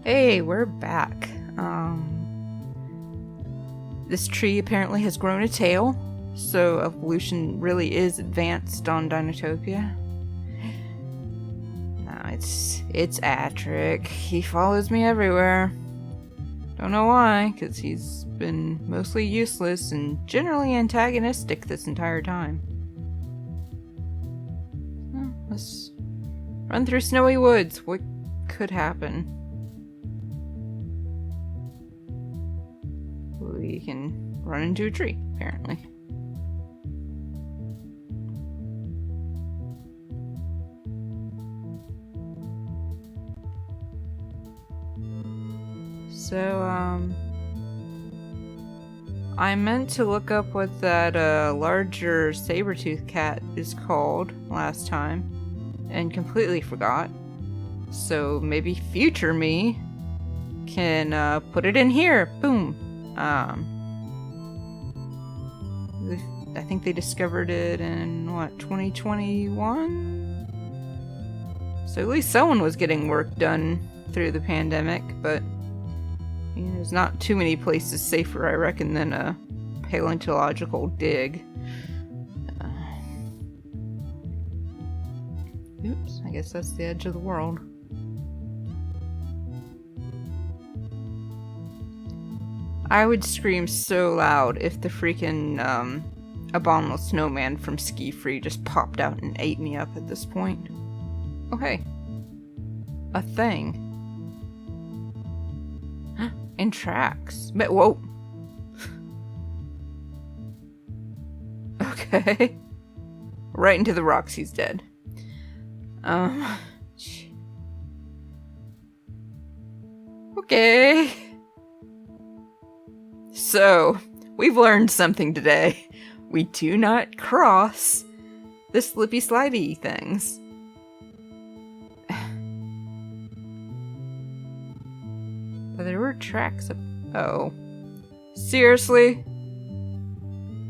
Hey, we're back. This tree apparently has grown a tail, so evolution really is advanced on Dinotopia. No, it's Atric. He follows me everywhere. Don't know why, because he's been mostly useless and generally antagonistic this entire time. Well, let's run through snowy woods. What could happen? We can run into a tree, apparently. So, I meant to look up what that larger saber-toothed cat is called last time, and completely forgot. So maybe future me can put it in here. Boom. I think they discovered it in, 2021? So at least someone was getting work done through the pandemic, but there's not too many places safer, I reckon, than a paleontological dig. Oops, I guess that's the edge of the world. I would scream so loud if the freaking abominable snowman from Ski Free just popped out and ate me up at this point. Oh hey. A thing. And tracks. But whoa. Okay. Right into the rocks, he's dead. Okay. So, we've learned something today. We do not cross the slippy slidey things. But there were tracks up. Oh. Seriously?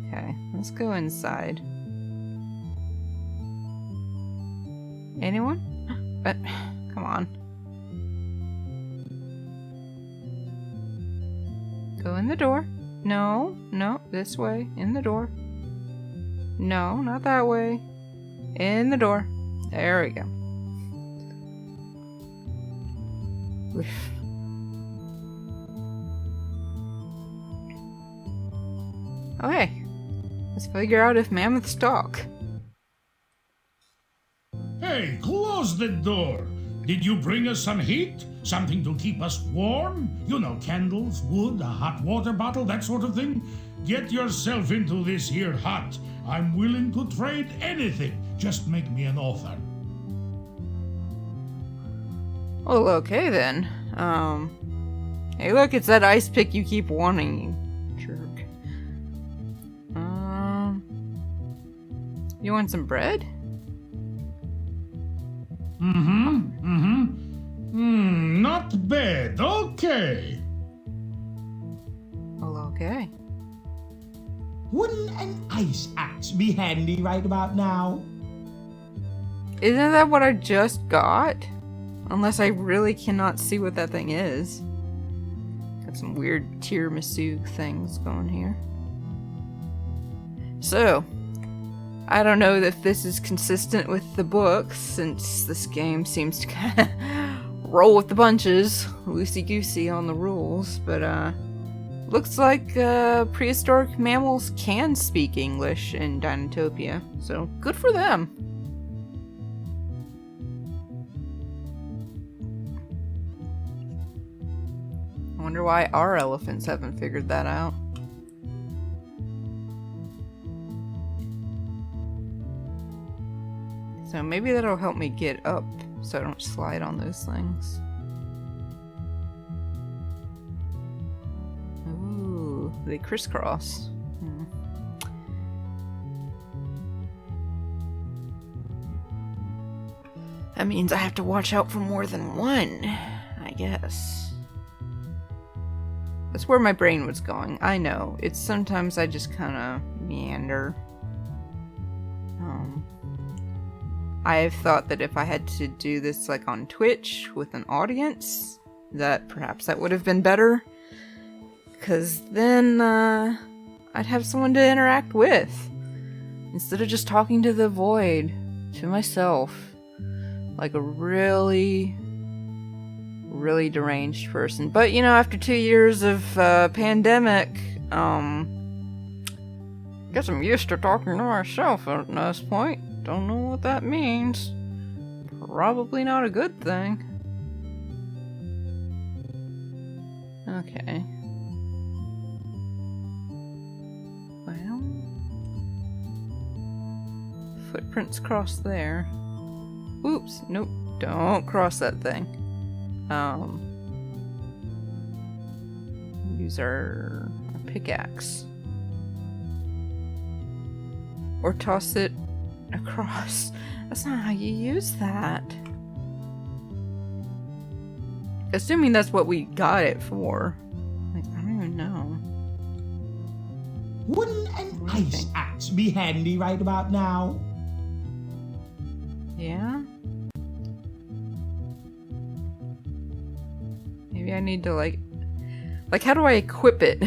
Okay, let's go inside. Anyone? Come on. Go in the door. No, this way. In the door. No, not that way. In the door. There we go. Okay. Let's figure out if mammoths talk. Hey, close the door. Did you bring us some heat? Something to keep us warm? You know, candles, wood, a hot water bottle, that sort of thing? Get yourself into this here hut. I'm willing to trade anything. Just make me an offer. Well, okay then. Hey look, it's that ice pick you keep wanting, you jerk. You want some bread? Not bad. Okay. Well, okay. Wouldn't an ice axe be handy right about now? Isn't that what I just got? Unless I really cannot see what that thing is. Got some weird tiramisu things going here. So, I don't know if this is consistent with the books, since this game seems to kind of roll with the punches, loosey-goosey on the rules, but looks like prehistoric mammals can speak English in Dinotopia, so good for them. I wonder why our elephants haven't figured that out. So maybe that'll help me get up so I don't slide on those things. Ooh, they crisscross. That means I have to watch out for more than one, I guess. That's where my brain was going. I know. It's sometimes I just kind of meander. I've thought that if I had to do this like on Twitch with an audience, that perhaps that would have been better. Because then I'd have someone to interact with. Instead of just talking to the void, to myself. Like a really, really deranged person. But, you know, after 2 years of pandemic, guess I'm used to talking to myself at this point. Don't know what that means. Probably not a good thing. Okay. Well, footprints cross there. Oops, nope, don't cross that thing. Use our pickaxe. Or toss it across. That's not how you use that. Assuming that's what we got it for. Like, I don't even know. Wouldn't an ice axe be handy right about now? Yeah? Maybe I need to like how do I equip it?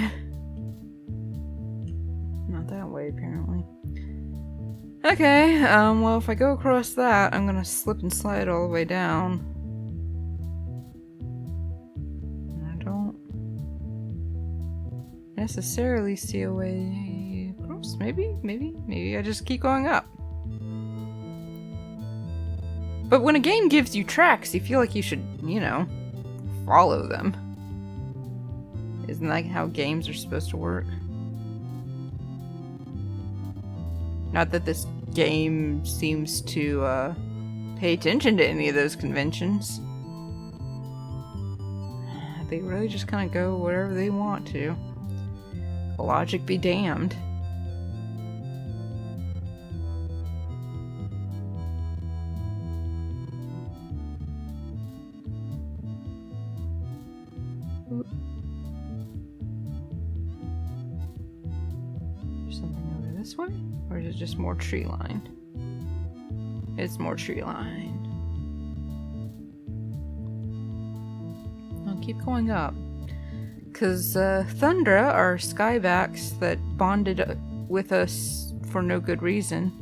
Not that way, apparently. Okay, well, if I go across that, I'm gonna slip and slide all the way down. I don't necessarily see a way across. Maybe I just keep going up. But when a game gives you tracks, you feel like you should, you know, follow them. Isn't that how games are supposed to work? Not that this game seems to pay attention to any of those conventions. They really just kind of go wherever they want to. Logic be damned. Something over this way? Or is it just more tree line? It's more tree line. I'll keep going up. Because Thundra are skybacks that bonded with us for no good reason.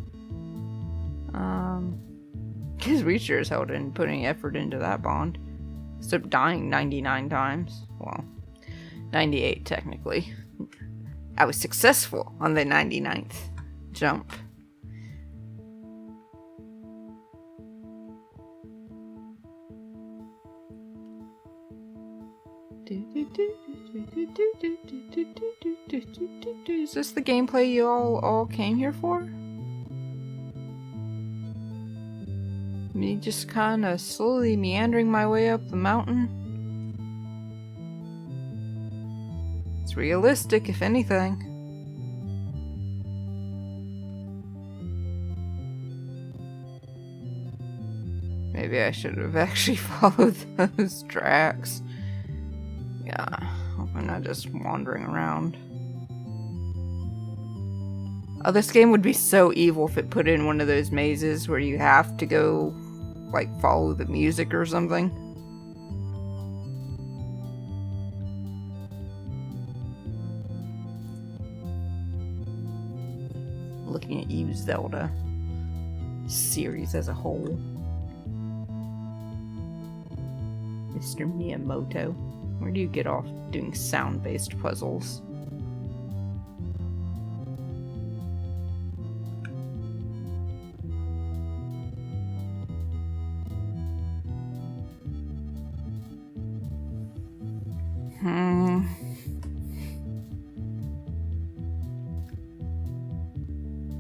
Because we sure as hell didn't put any effort into that bond. Except dying 99 times. Well, 98 technically. I was successful on the 99th jump. Is this the gameplay you all came here for? Me just kind of slowly meandering my way up the mountain? It's realistic, if anything. Maybe I should have actually followed those tracks. Yeah, hope I'm not just wandering around. Oh, this game would be so evil if it put in one of those mazes where you have to go, like, follow the music or something. Looking at you, Zelda. Series as a whole. Mr. Miyamoto. Where do you get off doing sound-based puzzles?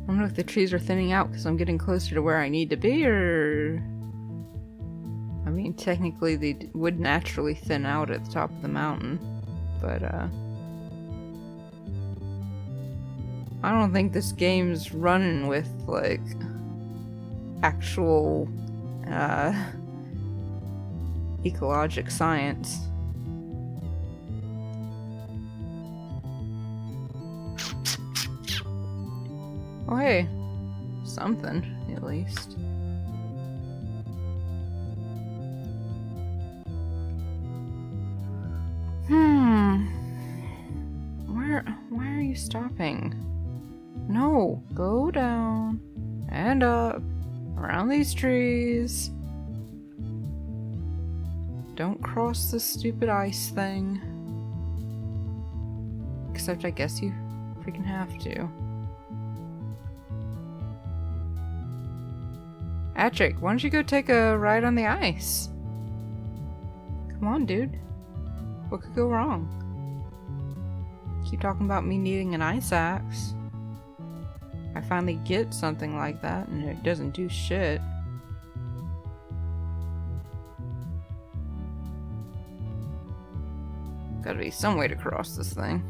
I don't know if the trees are thinning out because I'm getting closer to where I need to be, or... I mean, technically they would naturally thin out at the top of the mountain, but, I don't think this game's running with, like, actual, ecologic science. Oh, hey. Something, at least. you stopping? No, go down and up around these trees. Don't cross the stupid ice thing. Except I guess you freaking have to. Patrick, why don't you go take a ride on the ice? Come on, dude. What could go wrong? Keep talking about me needing an ice axe. I finally get something like that and it doesn't do shit. Gotta be some way to cross this thing.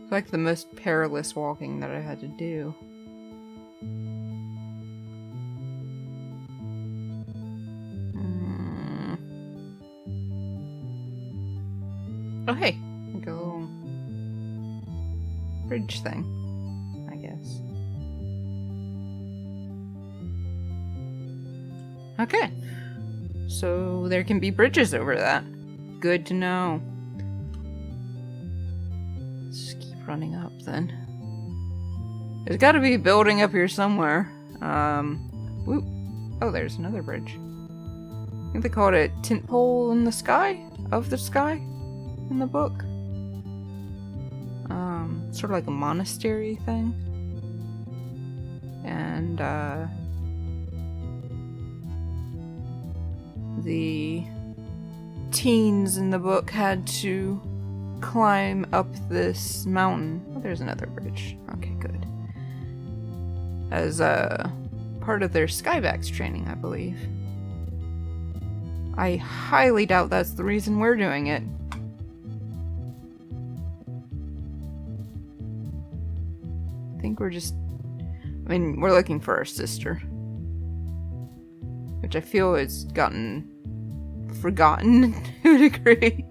It's like the most perilous walking that I had to do. Oh hey, like a little bridge thing, I guess. Okay, so there can be bridges over that. Good to know. Let's just keep running up then. There's gotta be a building up here somewhere. Whoop. Oh, there's another bridge. I think they called it tent pole in the sky? Of the sky? In the book. Sort of like a monastery thing. And, the teens in the book had to climb up this mountain. Oh, there's another bridge. Okay, good. As part of their Skyvax training, I believe. I highly doubt that's the reason we're doing it. I think we're just... I mean, we're looking for our sister. Which I feel has gotten forgotten to a degree.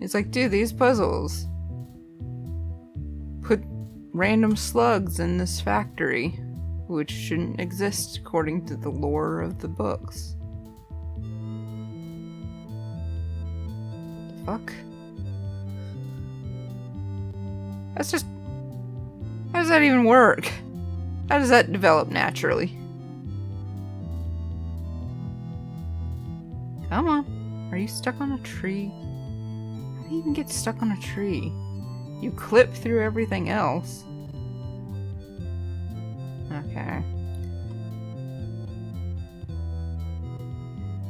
It's like, dude, these puzzles put random slugs in this factory, which shouldn't exist according to the lore of the books. The fuck? That's just... How does that even work? How does that develop naturally? Come on. Are you stuck on a tree? How do you even get stuck on a tree? You clip through everything else. Okay.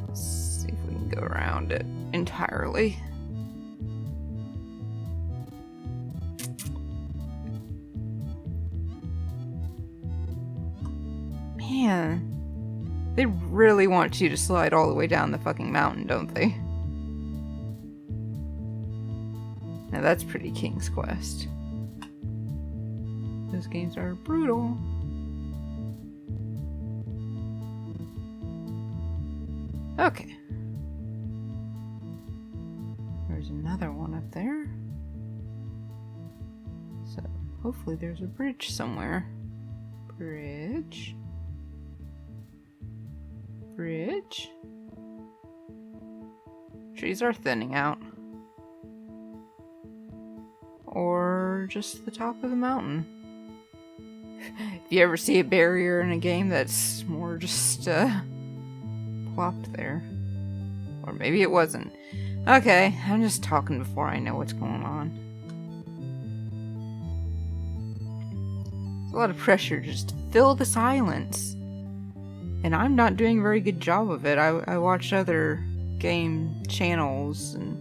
Let's see if we can go around it entirely. Man. They really want you to slide all the way down the fucking mountain, don't they? Now that's pretty King's Quest. Those games are brutal. Okay. There's another one up there. So, hopefully there's a bridge somewhere. Bridge. Bridge? Trees are thinning out. Or just the top of the mountain. If you ever see a barrier in a game that's more just plopped there. Or maybe it wasn't. Okay, I'm just talking before I know what's going on. There's a lot of pressure just to fill the silence. And I'm not doing a very good job of it. I watched other game channels and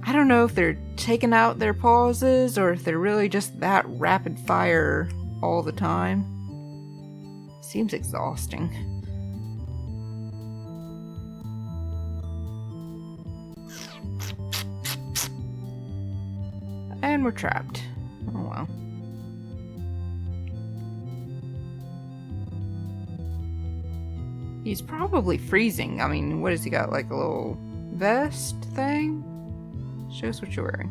I don't know if they're taking out their pauses or if they're really just that rapid fire all the time. Seems exhausting. And we're trapped. Oh well. He's probably freezing. I mean, what has he got? Like a little vest thing? Show us what you're wearing.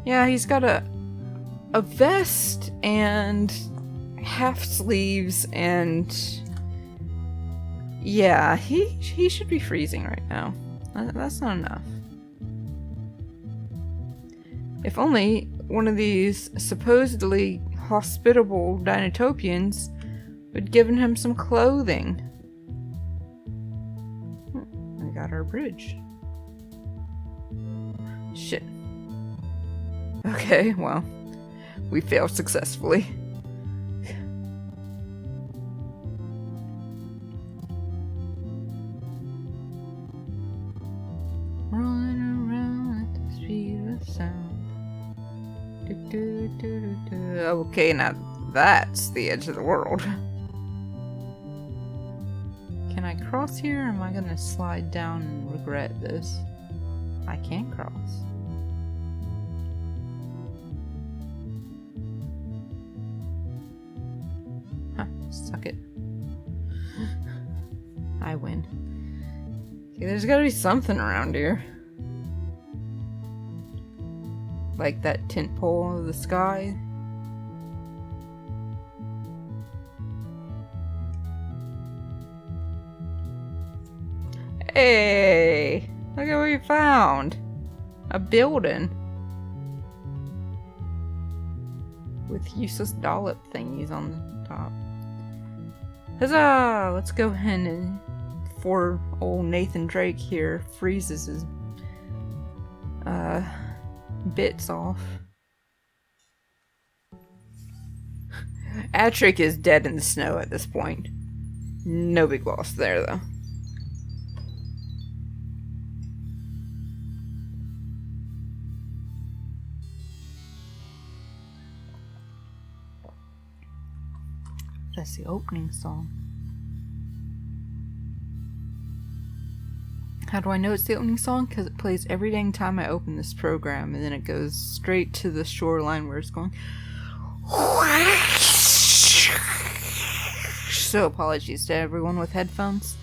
Yeah, he's got a vest and half sleeves and Yeah, he should be freezing right now. That's not enough. If only one of these supposedly hospitable Dinotopians had given him some clothing. We got our bridge. Shit. Okay, well, we failed successfully. Rolling around at the speed of sound. Okay, now that's the edge of the world. Can I cross here, or am I gonna slide down and regret this? I can cross. Huh, suck it. I win. Okay, there's gotta be something around here. Like that tent pole of the sky. Hey! Look at what we found! A building. With useless dollop thingies on the top. Huzzah! Let's go ahead and before old Nathan Drake here freezes his bits off. Atrick is dead in the snow at this point. No big loss there though. That's the opening song. How do I know it's the opening song? Because it plays every dang time I open this program, and then it goes straight to the shoreline where it's going. So apologies to everyone with headphones.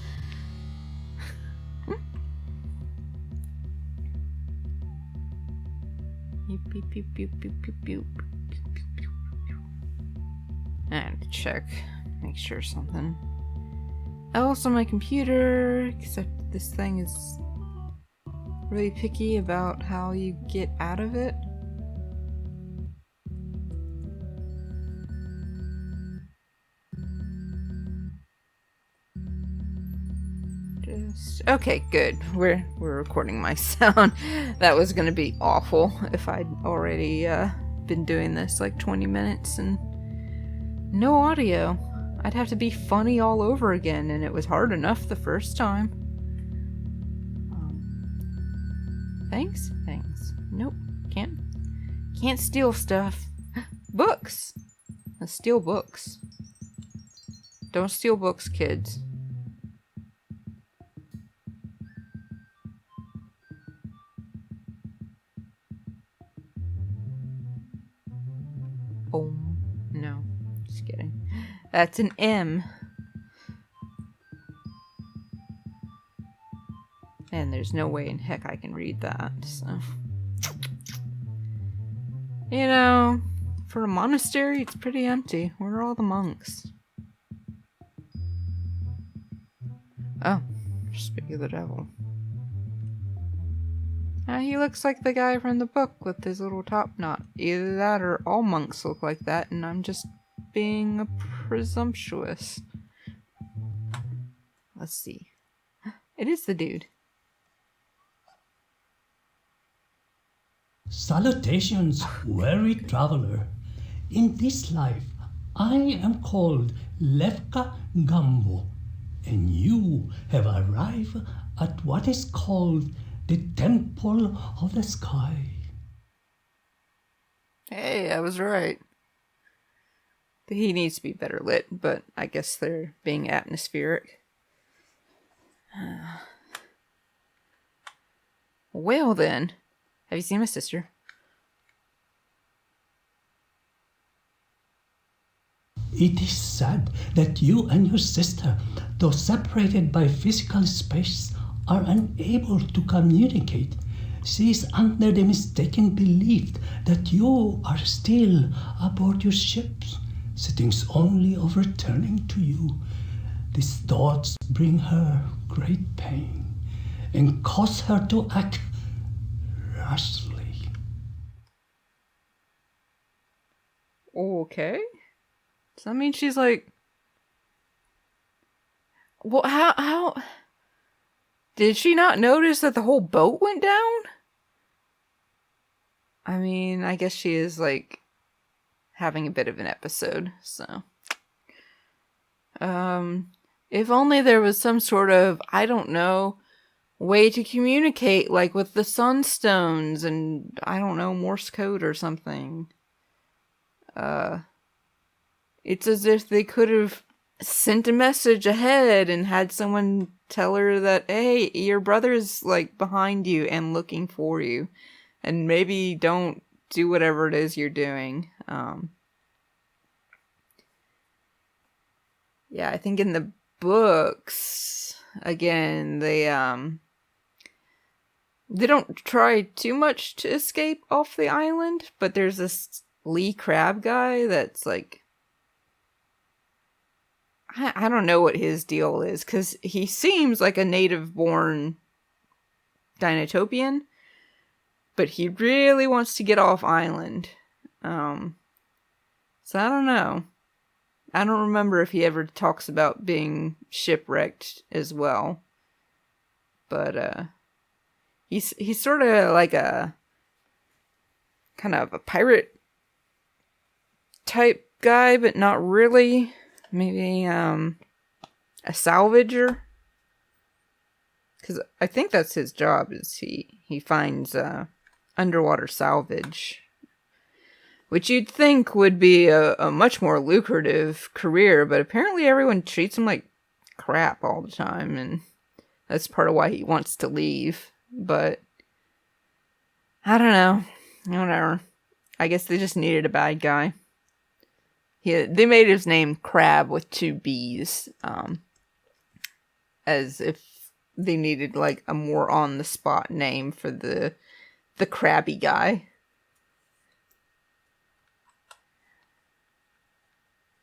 And check, make sure something else on my computer, except this thing is really picky about how you get out of it. Okay, good. We're recording my sound. That was gonna be awful if I'd already been doing this like 20 minutes and no audio. I'd have to be funny all over again, and it was hard enough the first time. Thanks? Nope. Can't steal stuff. Books! Let's steal books. Don't steal books, kids. Oh, no. Just kidding. That's an M. And there's no way in heck I can read that, so. You know, for a monastery, it's pretty empty. Where are all the monks? Oh, speak of the devil. He looks like the guy from the book with his little top knot. Either that or all monks look like that, and I'm just being presumptuous. Let's see. It is the dude. Salutations, weary traveler. In this life, I am called Levka Gambo, and you have arrived at what is called the Temple of the Sky. Hey, I was right. He needs to be better lit, but I guess they're being atmospheric. Well then, have you seen my sister? It is sad that you and your sister, though separated by physical space, are unable to communicate. She is under the mistaken belief that you are still aboard your ships, sitting only of returning to you. these thoughts bring her great pain and cause her to act rashly. Okay. Does that mean she's like... Well, how... Did she not notice that the whole boat went down? I mean, I guess she is, like, having a bit of an episode, so... If only there was some sort of, I don't know, way to communicate, like with the sunstones and, I don't know, Morse code or something. It's as if they could have sent a message ahead and had someone tell her that, hey, your brother's, like, behind you and looking for you. And maybe don't do whatever it is you're doing. Yeah, I think in the books, again, they don't try too much to escape off the island, but there's this Lee Crab guy that's like, I don't know what his deal is, because he seems like a native-born Dinotopian, but he really wants to get off island. So I don't know. I don't remember if he ever talks about being shipwrecked as well. But he's sort of like a kind of a pirate type guy, but not really. Maybe a salvager. Because I think that's his job, is he finds underwater salvage. Which you'd think would be a much more lucrative career, but apparently everyone treats him like crap all the time, and that's part of why he wants to leave. But I don't know. Whatever. I guess they just needed a bad guy. They made his name Crab with 2 B's, as if they needed like a more on the spot name for the crabby guy.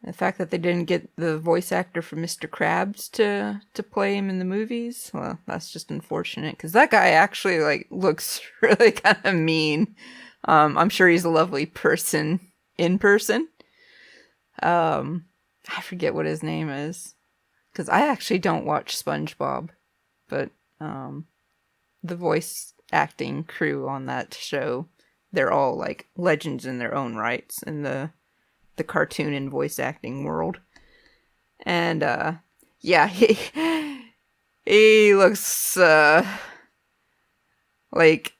The fact that they didn't get the voice actor for Mr. Krabs to play him in the movies, well, that's just unfortunate, because that guy actually, like, looks really kind of mean. I'm sure he's a lovely person in person. I forget what his name is, because I actually don't watch SpongeBob, but the voice acting crew on that show, they're all, like, legends in their own rights in the cartoon and voice acting world. And yeah, he looks like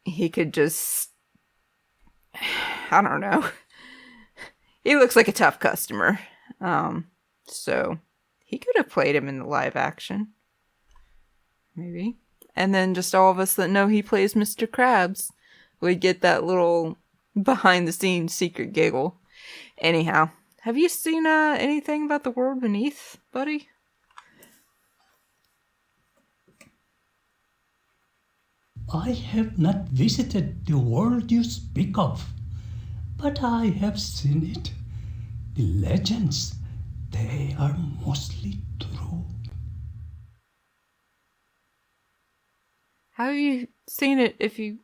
he could just, I don't know. He looks like a tough customer. So he could have played him in the live action. Maybe. And then just all of us that know he plays Mr. Krabs would get that little behind the scenes secret giggle. Anyhow, have you seen anything about the world beneath, buddy? I have not visited the world you speak of, but I have seen it. The legends, they are mostly true. How have you seen it if you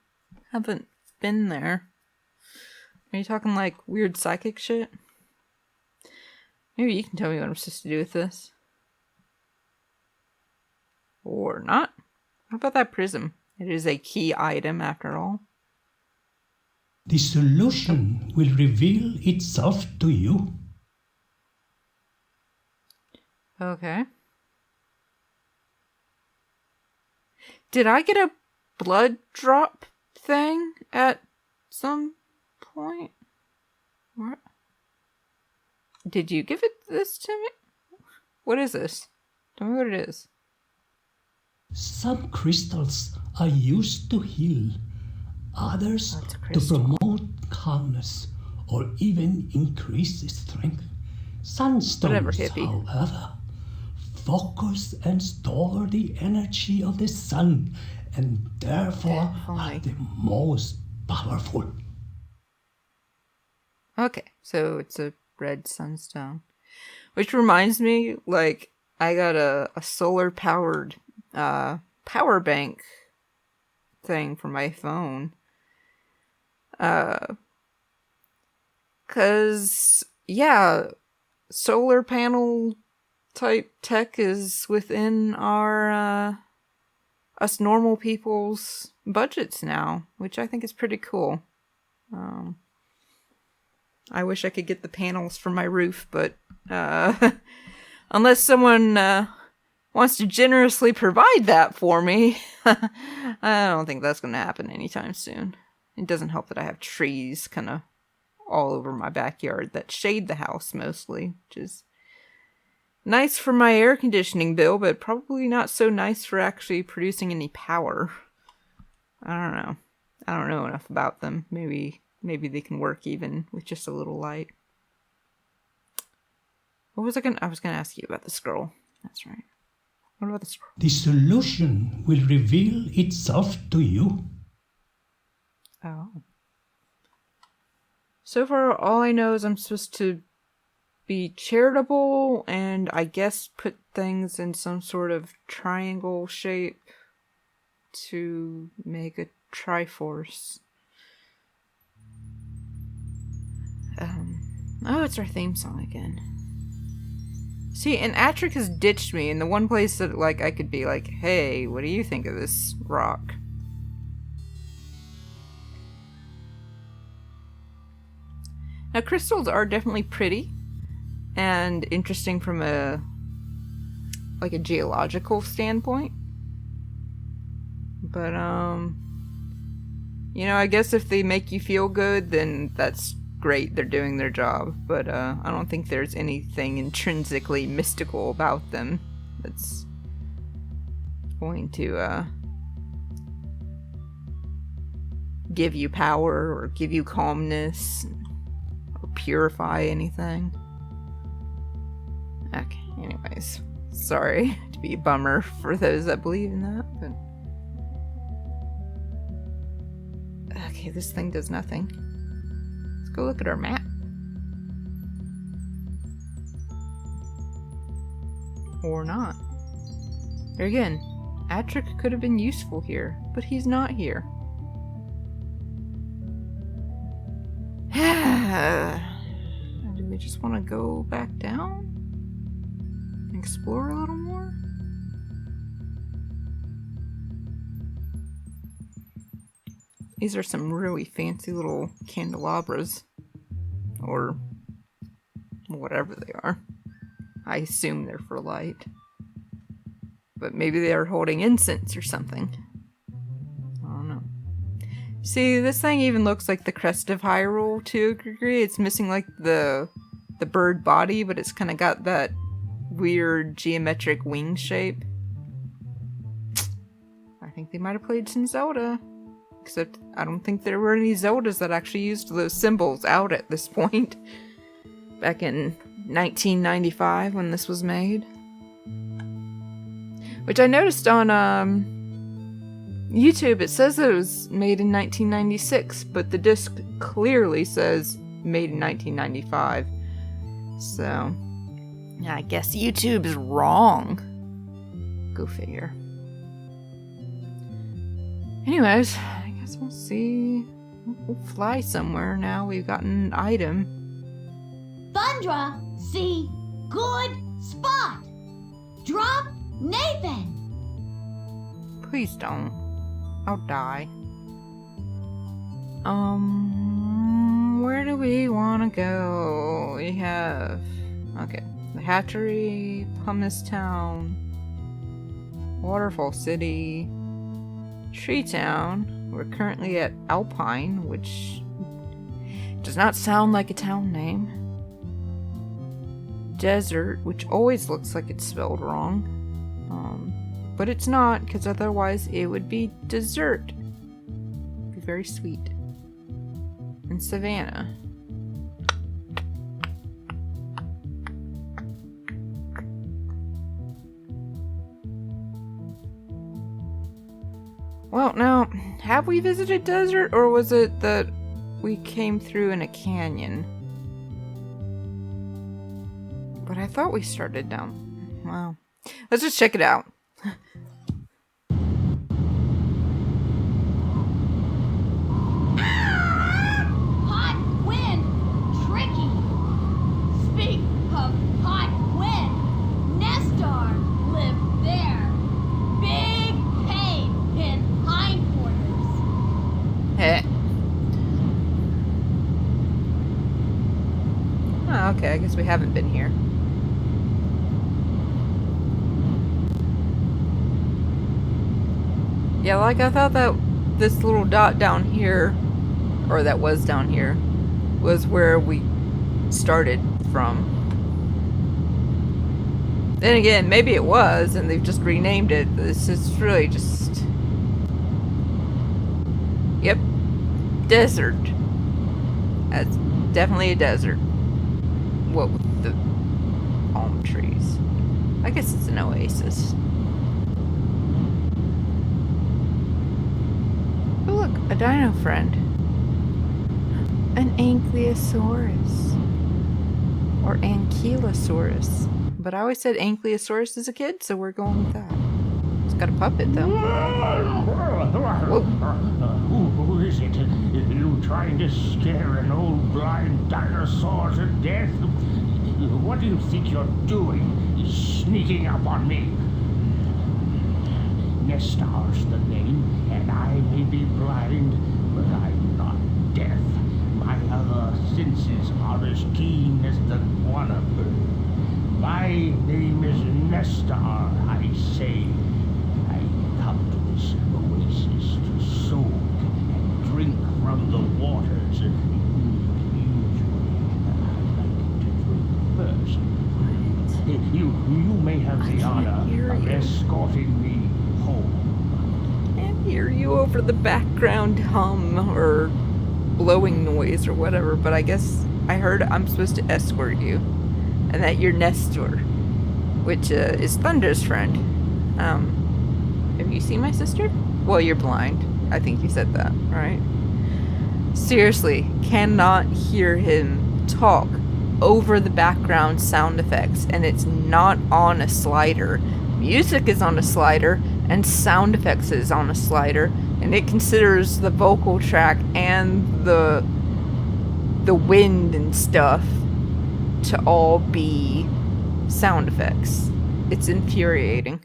haven't been there? Are you talking like weird psychic shit? Maybe you can tell me what I'm supposed to do with this. Or not. What about that prism? It is a key item after all. The solution will reveal itself to you. Okay. Did I get a blood drop thing at some point? What? Did you give this to me? What is this? Tell me what it is. Some crystals are used to heal, others to promote calmness or even increase strength. Sunstones, however, focus and store the energy of the sun and therefore are the most powerful. Okay, so it's a red sunstone. Which reminds me, like, I got a solar powered power bank thing for my phone. 'Cause yeah, solar panel type tech is within our us normal people's budgets now, which I think is pretty cool. I wish I could get the panels for my roof, but unless someone wants to generously provide that for me, I don't think that's going to happen anytime soon. It doesn't help that I have trees kind of all over my backyard that shade the house mostly, which is nice for my air conditioning bill, but probably not so nice for actually producing any power. I don't know. I don't know enough about them. Maybe they can work even with just a little light. What was I was gonna ask you about the scroll. That's right. What about the scroll? The solution will reveal itself to you. Oh. So far, all I know is I'm supposed to be charitable and I guess put things in some sort of triangle shape to make a Triforce. Oh, it's our theme song again. See, and Atric has ditched me in the one place that, like, I could be like, hey, what do you think of this rock? Now, crystals are definitely pretty and interesting from a geological standpoint. But, you know, I guess if they make you feel good, then that's great. They're doing their job. But, I don't think there's anything intrinsically mystical about them that's going to, give you power or give you calmness or purify anything. Okay, anyways. Sorry to be a bummer for those that believe in that, but... Okay, this thing does nothing. Let's go look at our map. Or not. There again, Atric could have been useful here, but he's not here. Do we just want to go back down? Explore a little more? These are some really fancy little candelabras. Or whatever they are. I assume they're for light. But maybe they are holding incense or something. I don't know. See, this thing even looks like the crest of Hyrule to a degree. It's missing like the bird body, but it's kind of got that weird geometric wing shape. I think they might have played some Zelda. Except I don't think there were any Zeldas that actually used those symbols out at this point. Back in 1995 when this was made. Which I noticed on YouTube, it says that it was made in 1996, but the disc clearly says made in 1995. So, yeah, I guess YouTube is wrong. Go figure. Anyways, I guess we'll see. We'll fly somewhere now. We've got an item. Thundra, see, good spot. Drop Nathan. Please don't. I'll die. Where do we want to go? We have, okay, the Hatchery, Pumice Town, Waterfall City, Tree Town. We're currently at Alpine, which does not sound like a town name. Desert, which always looks like it's spelled wrong. But it's not, because otherwise it would be dessert. It'd be very sweet. And Savannah. Well, now, have we visited desert, or was it that we came through in a canyon? But I thought we started down. Well, Let's just check it out. Hot wind, tricky. Speak of hot wind, Nestor lived there. Big pain in hindquarters. Heh. Oh, okay, I guess we haven't been here. Yeah, like I thought that this little dot down here, or that was down here, was where we started from. Then again, maybe it was, and they've just renamed it. This is really just... Yep. Desert. That's definitely a desert. What with the palm trees. I guess it's an oasis. Oh look, a dino friend. An Ankylosaurus. Or Ankylosaurus. But I always said Ankylosaurus as a kid, so we're going with that. It's got a puppet though. Who is it? You trying to scare an old blind dinosaur to death? What do you think you're doing? Sneaking up on me? Nestor's the name, and I may be blind, but I'm not deaf. My other senses are as keen as the guana bird. My name is Nestor, I say. I come to this oasis to soak and drink from the waters. Usually, I like to drink first. You may have the honor of escorting me home. I can't hear you over the background hum or blowing noise or whatever, but I guess I heard I'm supposed to escort you. And that you're Nestor, which is Thunder's friend. Have you seen my sister? Well, you're blind. I think you said that, right? Seriously, cannot hear him talk over the background sound effects, and it's not on a slider. Music is on a slider, and sound effects is on a slider, and it considers the vocal track and the wind and stuff to all be sound effects. It's infuriating.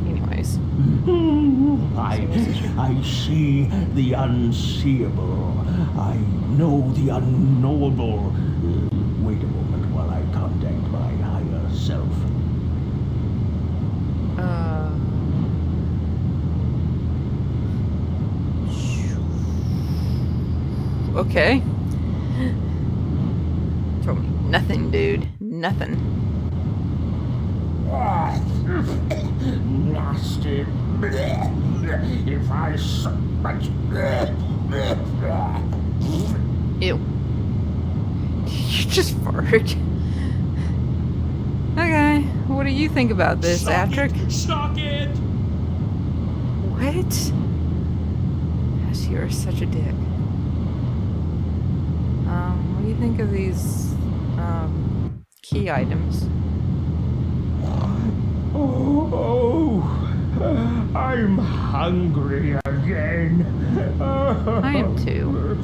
Anyways. I see the unseeable. I know the unknowable. Wait a moment while I contact my higher self. Okay. Told me nothing, dude. Nothing. Nasty. If I so much. Ew. You just farted. Okay. What do you think about this, Atrick? Suck it! What? Gosh, you're such a dick. What do you think of these key items? Oh, I'm hungry again. I am too.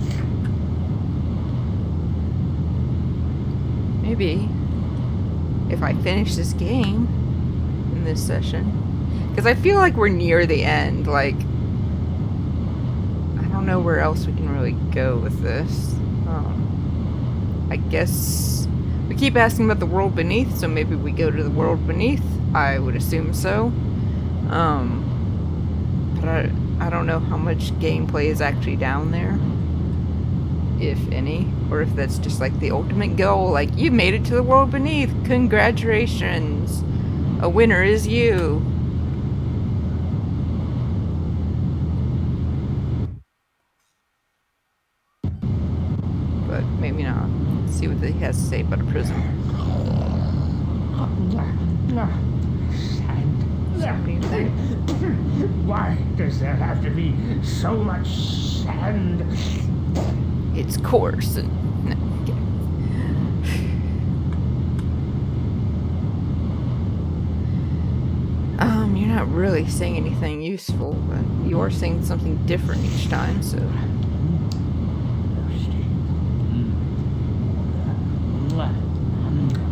Maybe if I finish this game in this session, because I feel like we're near the end. Like, I don't know where else we can really go with this. I guess we keep asking about the world beneath, so maybe we go to the world beneath. I would assume so. But I don't know how much gameplay is actually down there, if any, or if that's just like the ultimate goal. Like, you made it to the world beneath. Congratulations. A winner is you. But maybe not. Let's see what he has to say about a prison. Sand. Why does there have to be so much sand? It's coarse and... No, not really saying anything useful, but you are saying something different each time, so...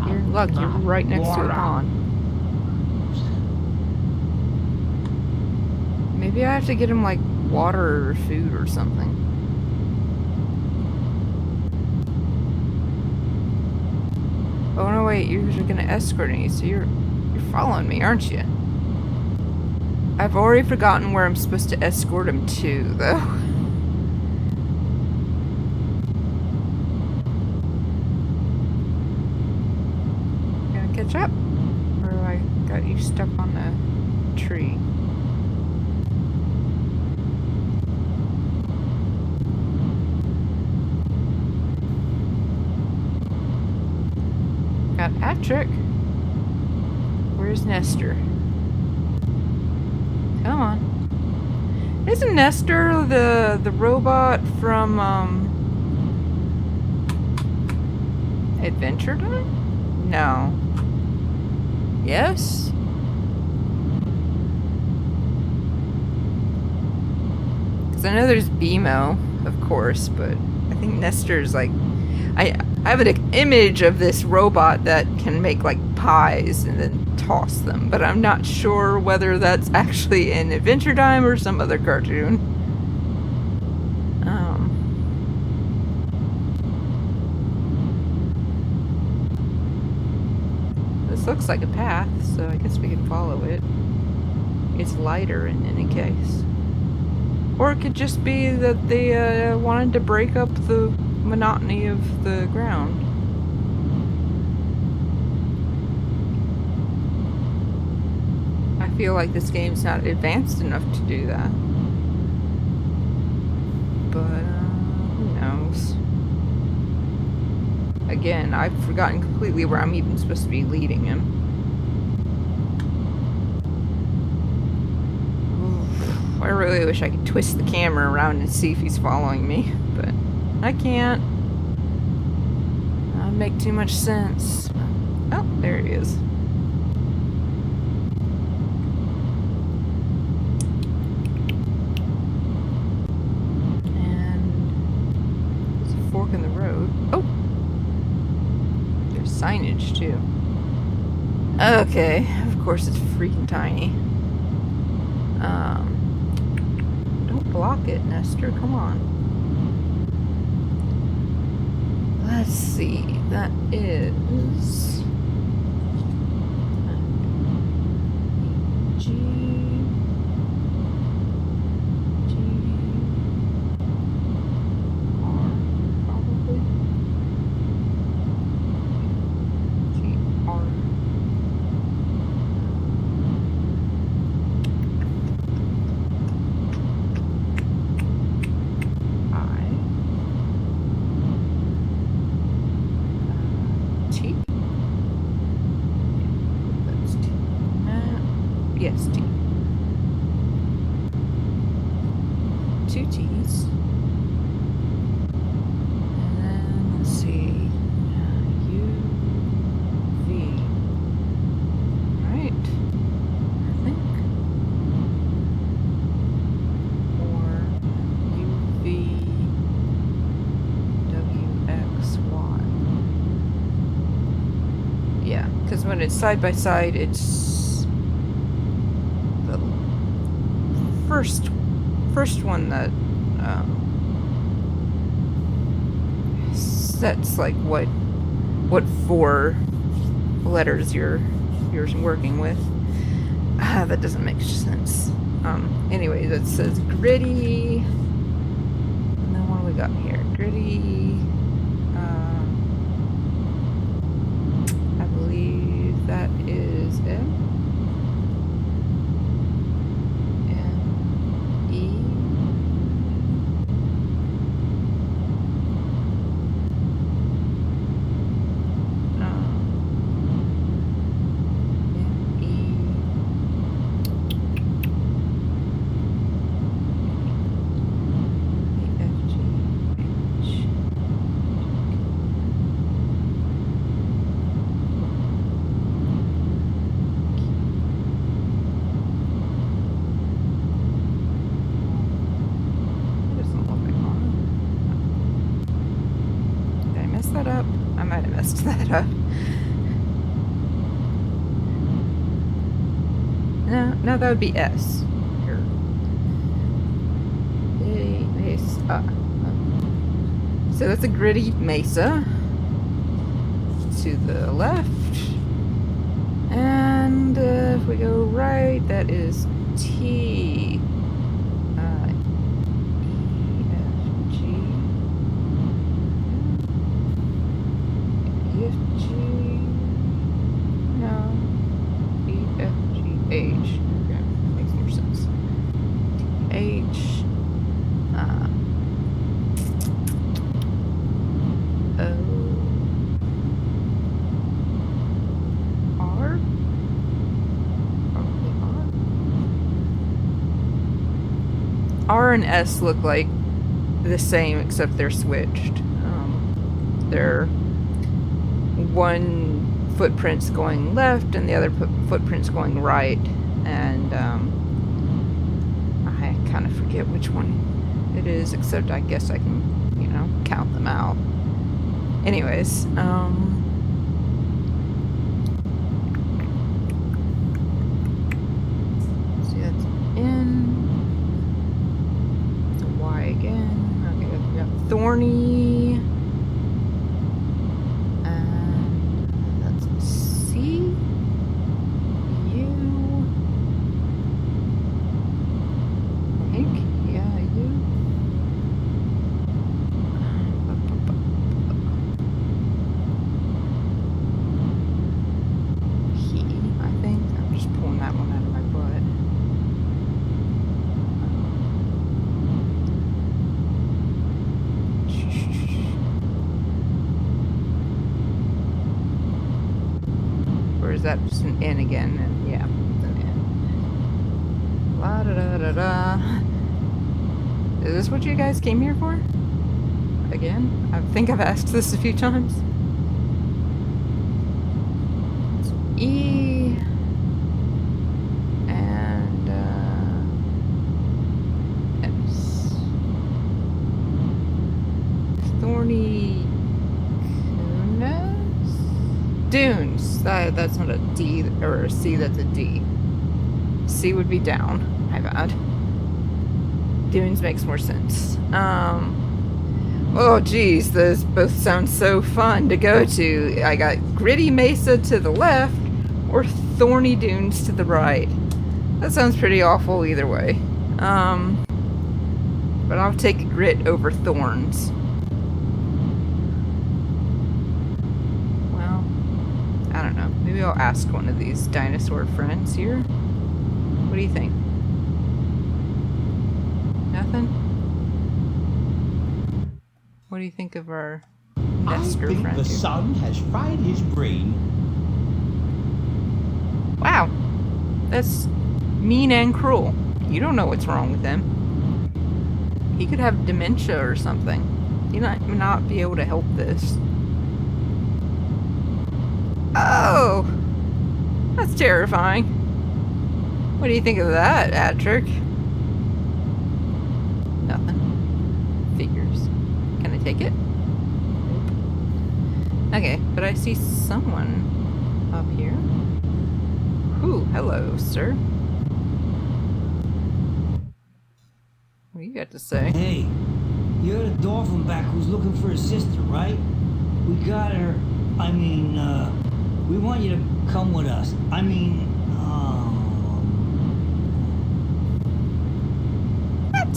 You're in luck, you're right next to a pond. Maybe I have to get him, like, water or food or something. Oh no, wait, you're gonna escort me, so you're following me, aren't you? I've already forgotten where I'm supposed to escort him to, though. Gonna catch up? Or I got you stuck on the tree? Got Patrick. Where's Nestor? Come on. Isn't Nestor the robot from Adventure Time? No. Yes? Because I know there's BMO, of course, but I think Nestor's like... I have an image of this robot that can make like pies and then toss them, but I'm not sure whether that's actually in Adventure Time or some other cartoon. This looks like a path, so I guess we can follow it. It's lighter in any case. Or it could just be that they wanted to break up the monotony of the ground. I feel like this game's not advanced enough to do that. But, who knows? Again, I've forgotten completely where I'm even supposed to be leading him. Oof, I really wish I could twist the camera around and see if he's following me, but I can't. That'd make too much sense. Oh, there he is. And there's a fork in the road. Oh! There's signage, too. Okay, of course it's freaking tiny. Don't block it, Nestor, come on. Let's see, that is... G... R, probably? G, R... Yes, T. 2 T's. And then, let's see, U, V. Right? I think. Or U, V, W, X, Y. Yeah, because when it's side by side, it's first one that sets like what 4 letters you're working with. That doesn't make sense. Anyway, that says gritty, and then what do we got here? Gritty. I believe that is M. that up? I might have messed that up. No, that would be S. Here. A mesa. So that's a gritty mesa. To the left. And if we go right, that is T. H. Okay, makes more sense. H. O. R. Probably R. R and S look like the same, except they're switched. They're one footprint's going left and the other footprint's going right, and I kind of forget which one it is, except I guess I can, you know, count them out. Anyways, see, that's N. It's a Y again. Okay, we got thorny. Is that just an N again? And yeah, it's an N. La da da da da. Is this what you guys came here for? Again? I think I've asked this a few times. It's E. And S. Thorny. Dunes. That's not a D or a C, that's a D. C would be down. My bad. Dunes makes more sense. Oh geez, those both sound so fun to go to. I got gritty mesa to the left or thorny dunes to the right. That sounds pretty awful either way. But I'll take grit over thorns. I don't know. Maybe I'll ask one of these dinosaur friends here. What do you think? Nothing? What do you think of our Nestor I think friend the here? sun has fried his brain. Wow. That's mean and cruel. You don't know what's wrong with him. He could have dementia or something. He might not be able to help this. Oh! That's terrifying. What do you think of that, Patrick? Nothing. Figures. Can I take it? Nope. Okay, but I see someone up here. Ooh, hello, sir. What do you got to say? Hey, you're the dolphin back who's looking for his sister, right? We got her. I mean, we want you to come with us. I mean, That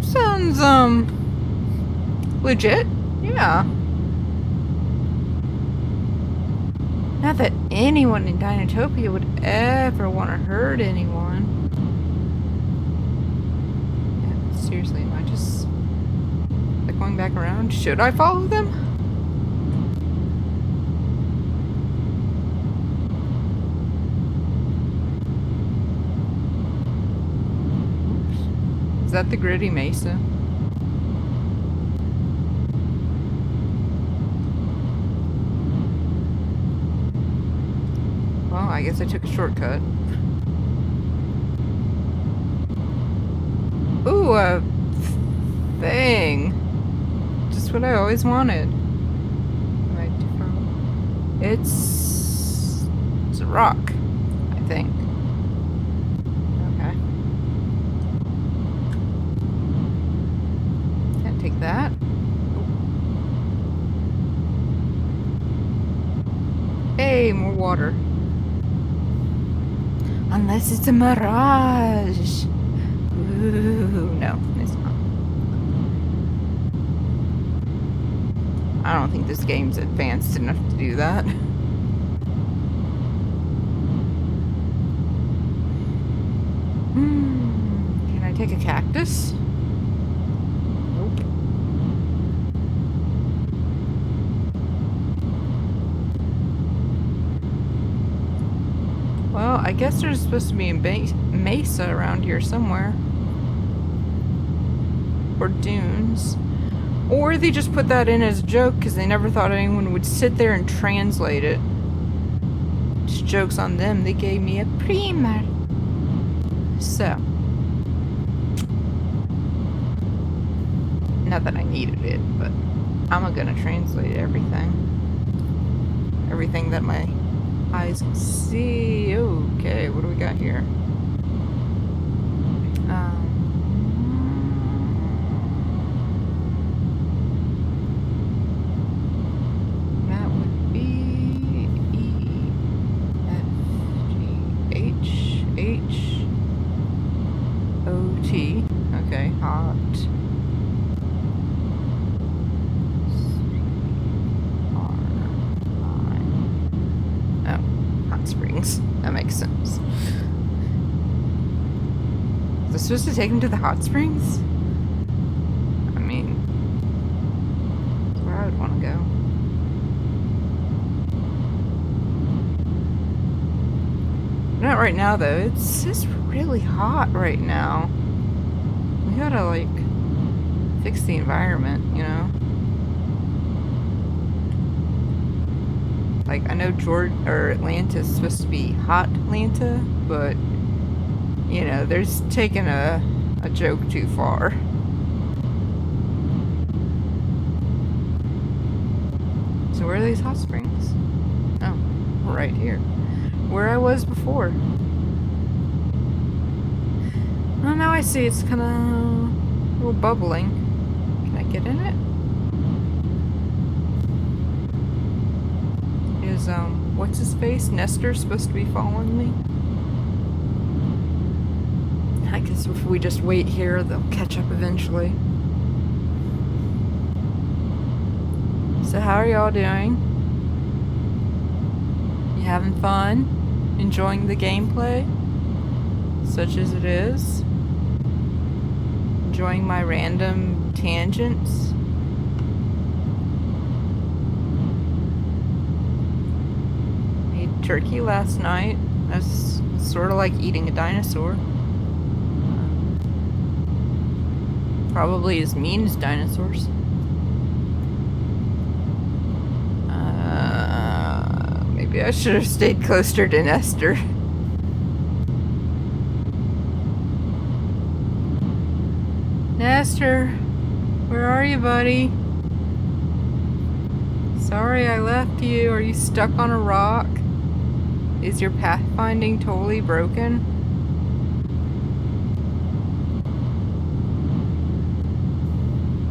sounds, legit. Yeah. Not that anyone in Dinotopia would ever want to hurt anyone. Yeah, seriously, am I just going back around? Should I follow them? Is that the gritty mesa? Well, I guess I took a shortcut. Ooh, a thing. Just what I always wanted. It's a rock, I think. Okay. Can't take that. Hey, more water. Unless it's a mirage. Ooh, no, it's not. I don't think this game's advanced enough to do that. Can I take a cactus? Nope. Well, I guess there's supposed to be a mesa around here somewhere. Or dunes. Or they just put that in as a joke because they never thought anyone would sit there and translate it. Just joke's on them. They gave me a primer. So. Not that I needed it, but I'm gonna translate everything. Everything that my eyes can see. Okay, what do we got here? That would be E, F, G, H, O, T. Okay, hot. Springs. That makes sense. Is this supposed to take him to the hot springs? I mean, that's where I would want to go. Not right now, though. It's just really hot right now. We gotta, like, fix the environment, you know? Like, I know Atlanta's supposed to be hot Atlanta, but, you know, they're just taking a joke too far. So where are these hot springs? Oh, right here. Where I was before. Well, now I see it's kind of a little bubbling. Can I get in it? Is, what's his face? Nestor supposed to be following me? I guess if we just wait here, they'll catch up eventually. So how are y'all doing? You having fun? Enjoying the gameplay? Such as it is? Enjoying my random tangents? Turkey last night. That's sort of like eating a dinosaur. Probably as mean as dinosaurs. Maybe I should have stayed closer to Nestor. Nestor, where are you, buddy? Sorry I left you. Are you stuck on a rock? Is your pathfinding totally broken?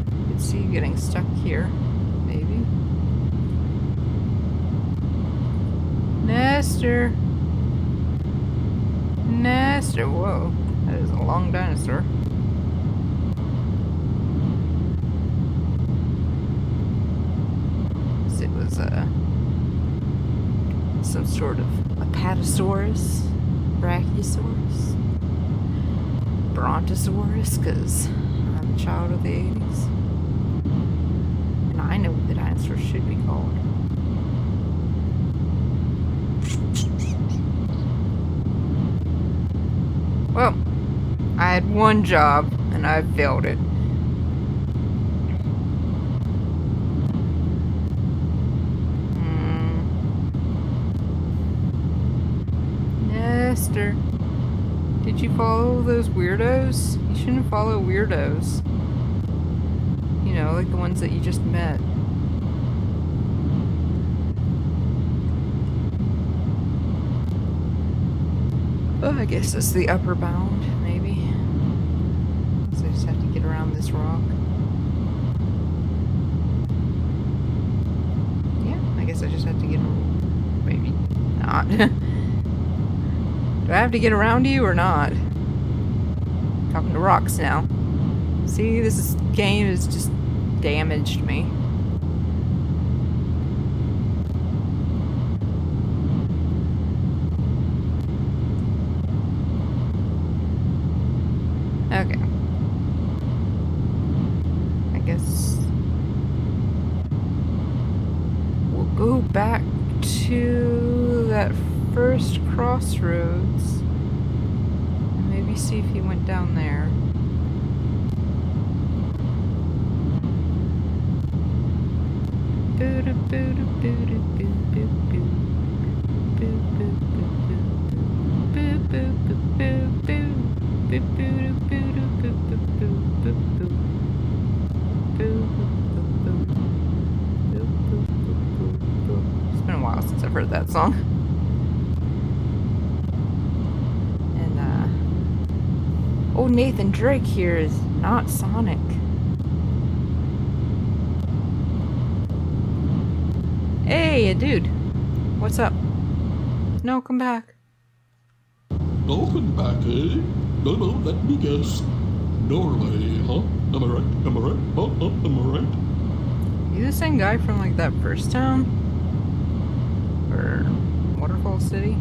I could see you getting stuck here, maybe. Nestor! Nestor! Whoa, that is a long dinosaur. It was some sort of Apatosaurus, Brachiosaurus, Brontosaurus, because I'm a child of the 80s. And I know what the dinosaurs should be called. Well, I had one job, and I failed it. Nestor, did you follow those weirdos? You shouldn't follow weirdos. You know, like the ones that you just met. Oh, I guess that's the upper bound, maybe. So I just have to get around this rock. Yeah, I guess I just have to get around. Maybe not. Do I have to get around you or not? Talking to rocks now. See, game has just damaged me. Okay. I guess we'll go back to that first crossroads and maybe see if he went down there. It's been a while since I've heard that song. And old Nathan Drake here is not Sonic. Hey, dude. What's up? No, come back. Dolphin back, eh? No, let me guess. Norway, huh? Am I right? Am I right? Huh? Am I right? You the same guy from like that first town? Or Waterfall City?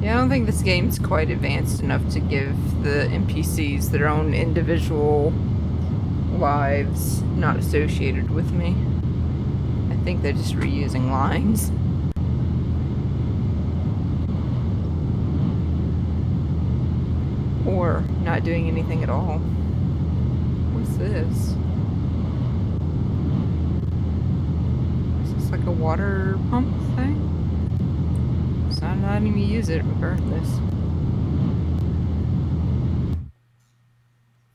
Yeah, I don't think this game's quite advanced enough to give the NPCs their own individual lives not associated with me. I think they're just reusing lines. Or not doing anything at all. What's this? Is this like a water pump thing? It's not letting me use it regardless.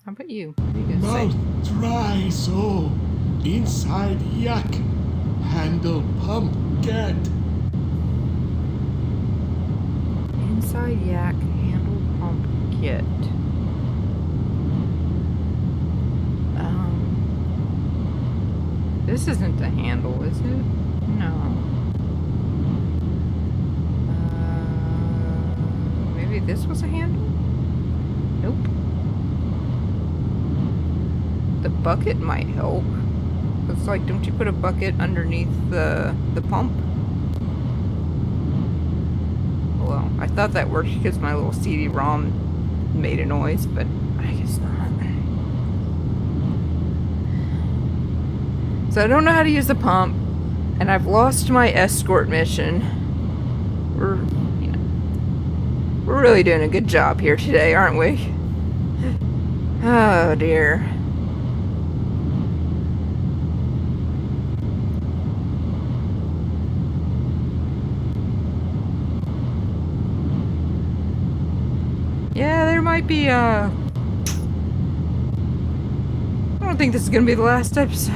How about you? What are you gonna say? Mouth dry, so inside yak. Handle pump get. Inside yak, handle pump kit. This isn't a handle, is it? No. Maybe this was a handle? Nope. The bucket might help. It's like, don't you put a bucket underneath the pump? Well, I thought that worked because my little cd-rom made a noise, but I guess not. So I don't know how to use the pump, and I've lost my escort mission. We're really doing a good job here today, aren't we? Oh dear. Yeah, there might be I don't think this is gonna be the last episode.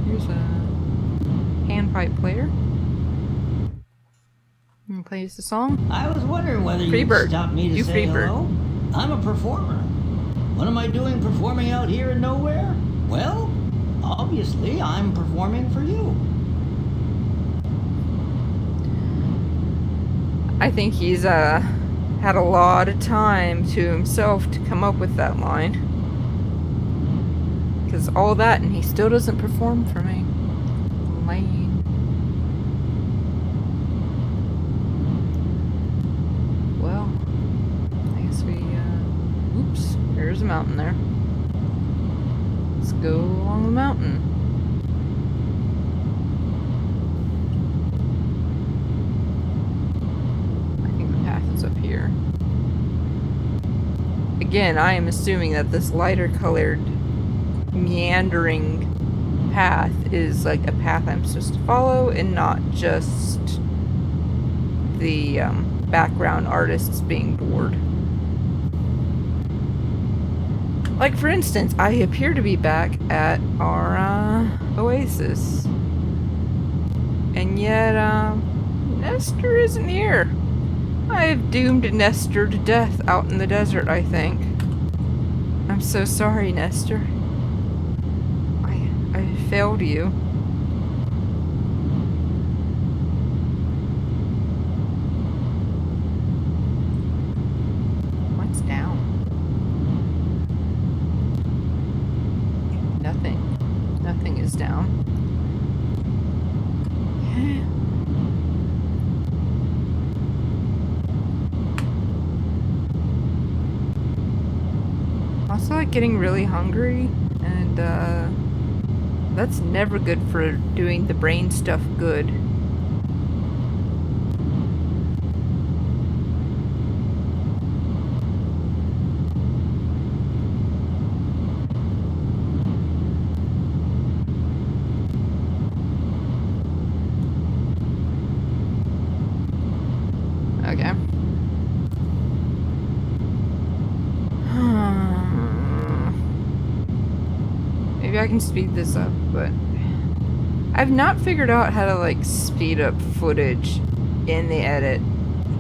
Here's a handpipe player. And plays the song. I was wondering whether you'd stop me to say hello. I'm a performer. What am I doing performing out here in nowhere? Well, obviously I'm performing for you. I think he's had a lot of time to himself to come up with that line. Because all that and he still doesn't perform for me. Lame. Well, I guess we, oops, there's a mountain there. Let's go along the mountain. I think the path is up here. Again, I am assuming that this lighter colored meandering path is like a path I'm supposed to follow and not just the background artists being bored. Like, for instance, I appear to be back at our oasis. And yet, Nestor isn't here. I have doomed Nestor to death out in the desert, I think. I'm so sorry, Nestor. I failed you. What's down? Nothing. Nothing is down. Also, like, getting really hungry, and that's never good for doing the brain stuff good. Okay. Maybe I can speed this up, but I've not figured out how to, like, speed up footage in the edit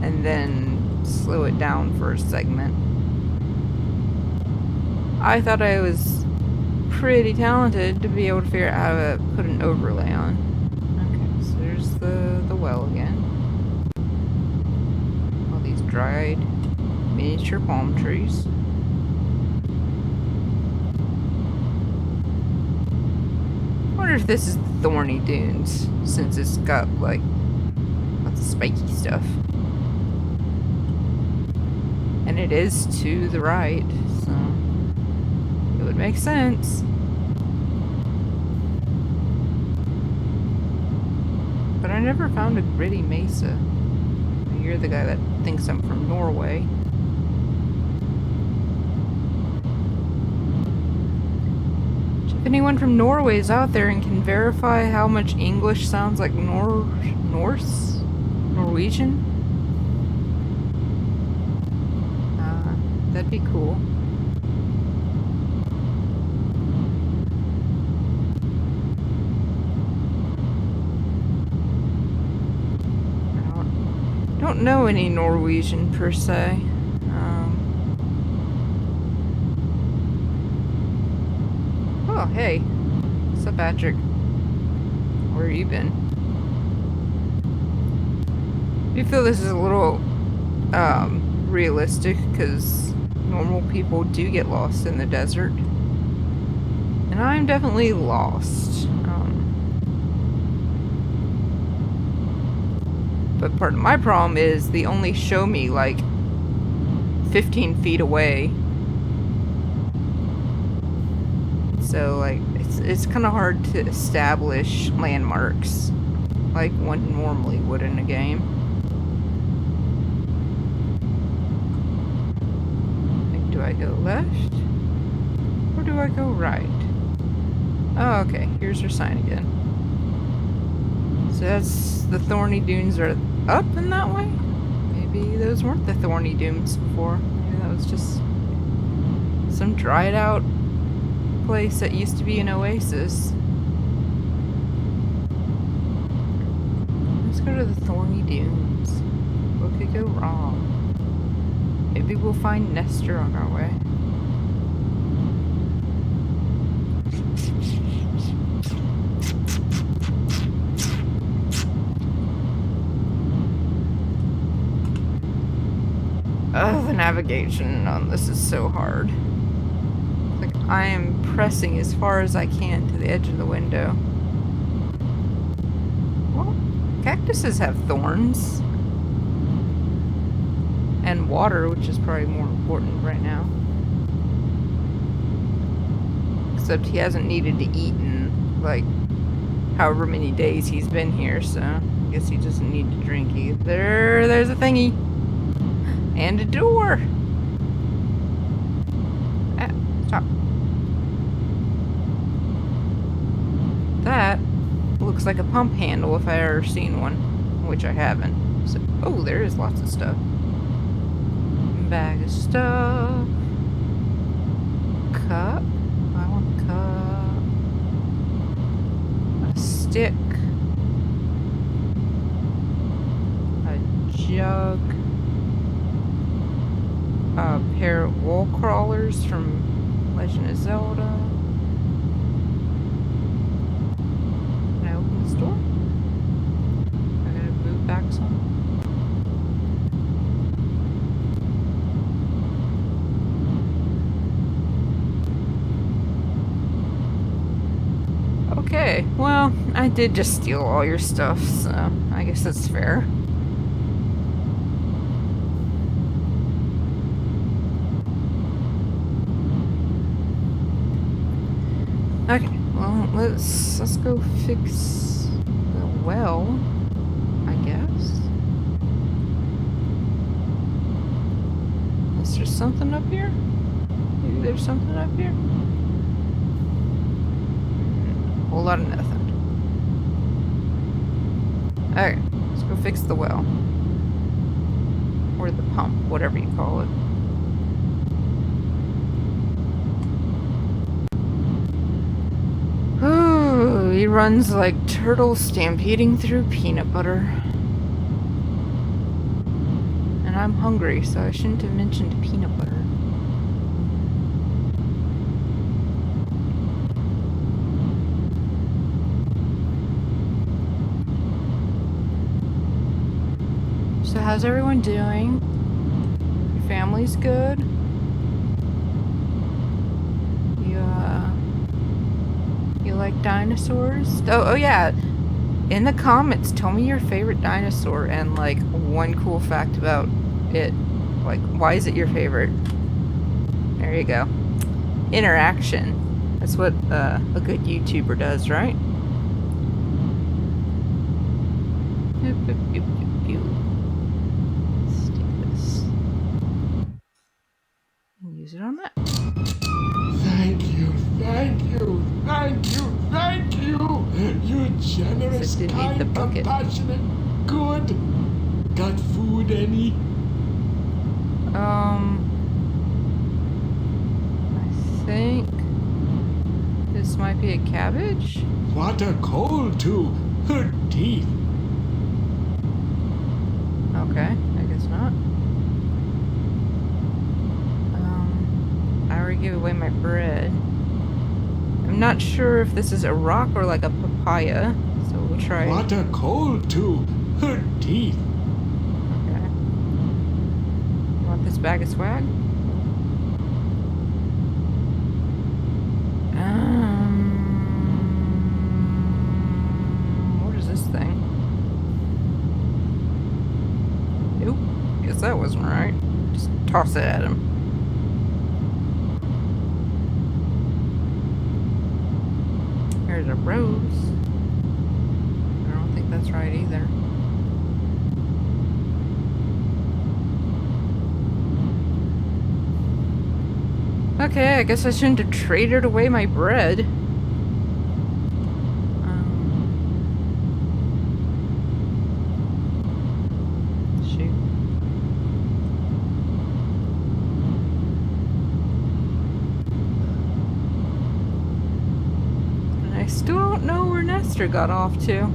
and then slow it down for a segment. I thought I was pretty talented to be able to figure out how to put an overlay on. Okay, so there's the well again. All these dried miniature palm trees. I wonder if this is the Thorny Dunes, since it's got, like, lots of spiky stuff. And it is to the right, so it would make sense. But I never found a gritty mesa. You're the guy that thinks I'm from Norway. If anyone from Norway is out there and can verify how much English sounds like Norse? Norwegian? That'd be cool. I don't know any Norwegian per se. Oh, hey. What's up, Patrick? Where have you been? Do you feel this is a little, realistic? Because normal people do get lost in the desert. And I'm definitely lost. But part of my problem is they only show me, like, 15 feet away. So, like, it's kind of hard to establish landmarks like one normally would in a game. Like, do I go left? Or do I go right? Oh, okay. Here's our sign again. So that's the Thorny Dunes are up in that way? Maybe those weren't the Thorny Dunes before. Maybe that was just some dried out place that used to be an oasis. Let's go to the Thorny Dunes. What could go wrong? Maybe we'll find Nestor on our way. Oh, the navigation on this is so hard. Like, I am pressing as far as I can to the edge of the window. Well, cactuses have thorns. And water, which is probably more important right now. Except he hasn't needed to eat in, like, however many days he's been here, so I guess he doesn't need to drink either. There's a thingy. And a door. Stop. That looks like a pump handle if I ever seen one, which I haven't. So, oh, there is lots of stuff. Bag of stuff. cup. I want a cup. A stick. A jug. A pair of wall crawlers from Legend of Zelda. Can I open this door? I gotta move back some. Okay, well, I did just steal all your stuff, so I guess that's fair. Okay, well, let's go fix the well, I guess. Unless there's something up here? Maybe there's something up here? Whole lot of nothing. Okay, let's go fix the well. Or the pump, whatever you call it. Ooh, he runs like turtles stampeding through peanut butter. And I'm hungry, so I shouldn't have mentioned peanut butter. So how's everyone doing? Your family's good? You like dinosaurs? Oh yeah. In the comments, tell me your favorite dinosaur and like one cool fact about it. Like, why is it your favorite? There you go. Interaction. That's what a good YouTuber does, right? Let's take this and use it on that. Thank you, thank you, thank you, thank you! You generous, kind, compassionate, good. Got food any? I think this might be a cabbage. What a cold too. Her teeth. Okay, I guess not. I already gave away my bread. I'm not sure if this is a rock or like a papaya, so we'll try. What a cold too. Her teeth. Okay. You want this bag of swag? What is this thing? Nope. Guess that wasn't right. Just toss it at him. There's a rose. I don't think that's right either. Okay, I guess I shouldn't have traded away my bread. Shoot. And I still don't know where Nestor got off to.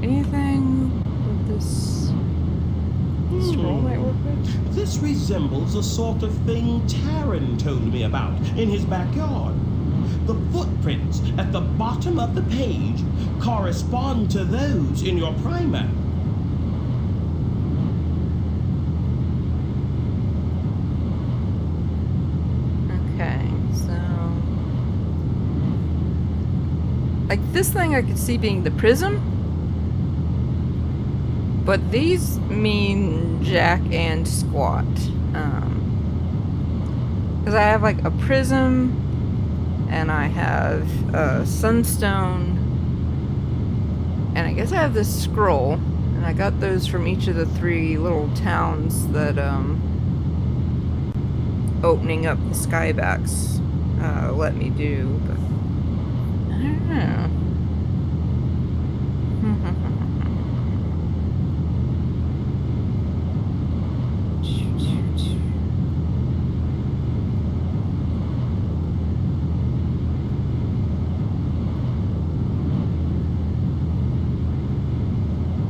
Anything that this scroll might work with? This resembles a sort of thing Taran told me about in his backyard. The footprints at the bottom of the page correspond to those in your primer. Okay, so like this thing I could see being the prism. But these mean Jack and Squat. Because I have like a prism, and I have a sunstone, and I guess I have this scroll, and I got those from each of the 3 little towns that opening up the skybacks let me do. But don't know.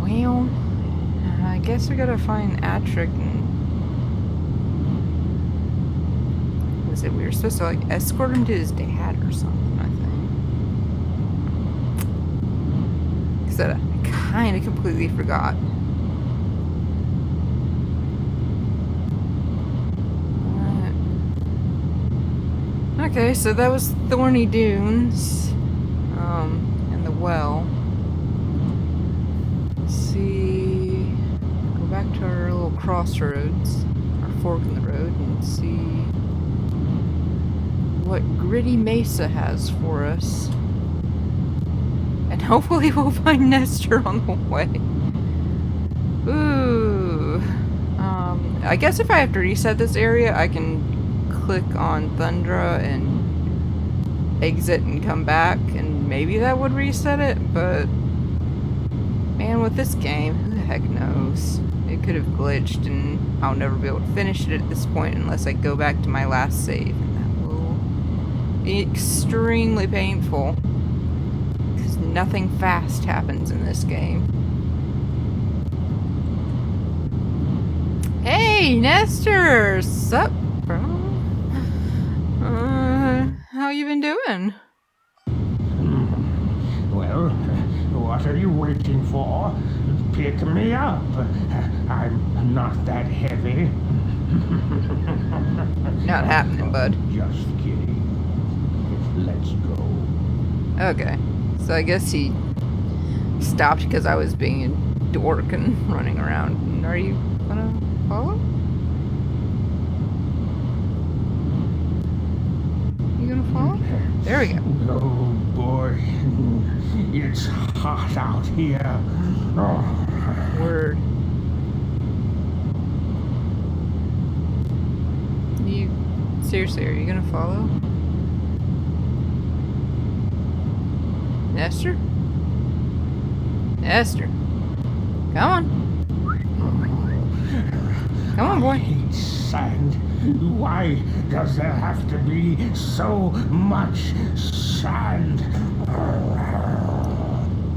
Well, I guess we gotta find Atrick and... Was it we were supposed to like escort him to his dad or something, I think. Because I kind of completely forgot. Okay, so that was Thorny Dunes. And the well. Let's see. Go back to our little crossroads, our fork in the road, and see what Gritty Mesa has for us. And hopefully we'll find Nestor on the way. Ooh. I guess if I have to reset this area, I can click on Thundra and exit and come back, and maybe that would reset it, but man, with this game, who the heck knows? It could have glitched and I'll never be able to finish it at this point unless I go back to my last save, and that will be extremely painful because nothing fast happens in this game. Hey, Nestor! Sup, bro? How you been doing? Well, what are you waiting for? Pick me up. I'm not that heavy. Not happening, bud. Just kidding. Let's go. Okay. So I guess he stopped because I was being a dork and running around. Are you gonna follow? You gonna follow? There we go. Oh boy. It's hot out here. Oh. Word. You seriously, are you gonna follow? Nestor? Nestor. Come on. Come on, boy. I hate sand. Why does there have to be so much sand?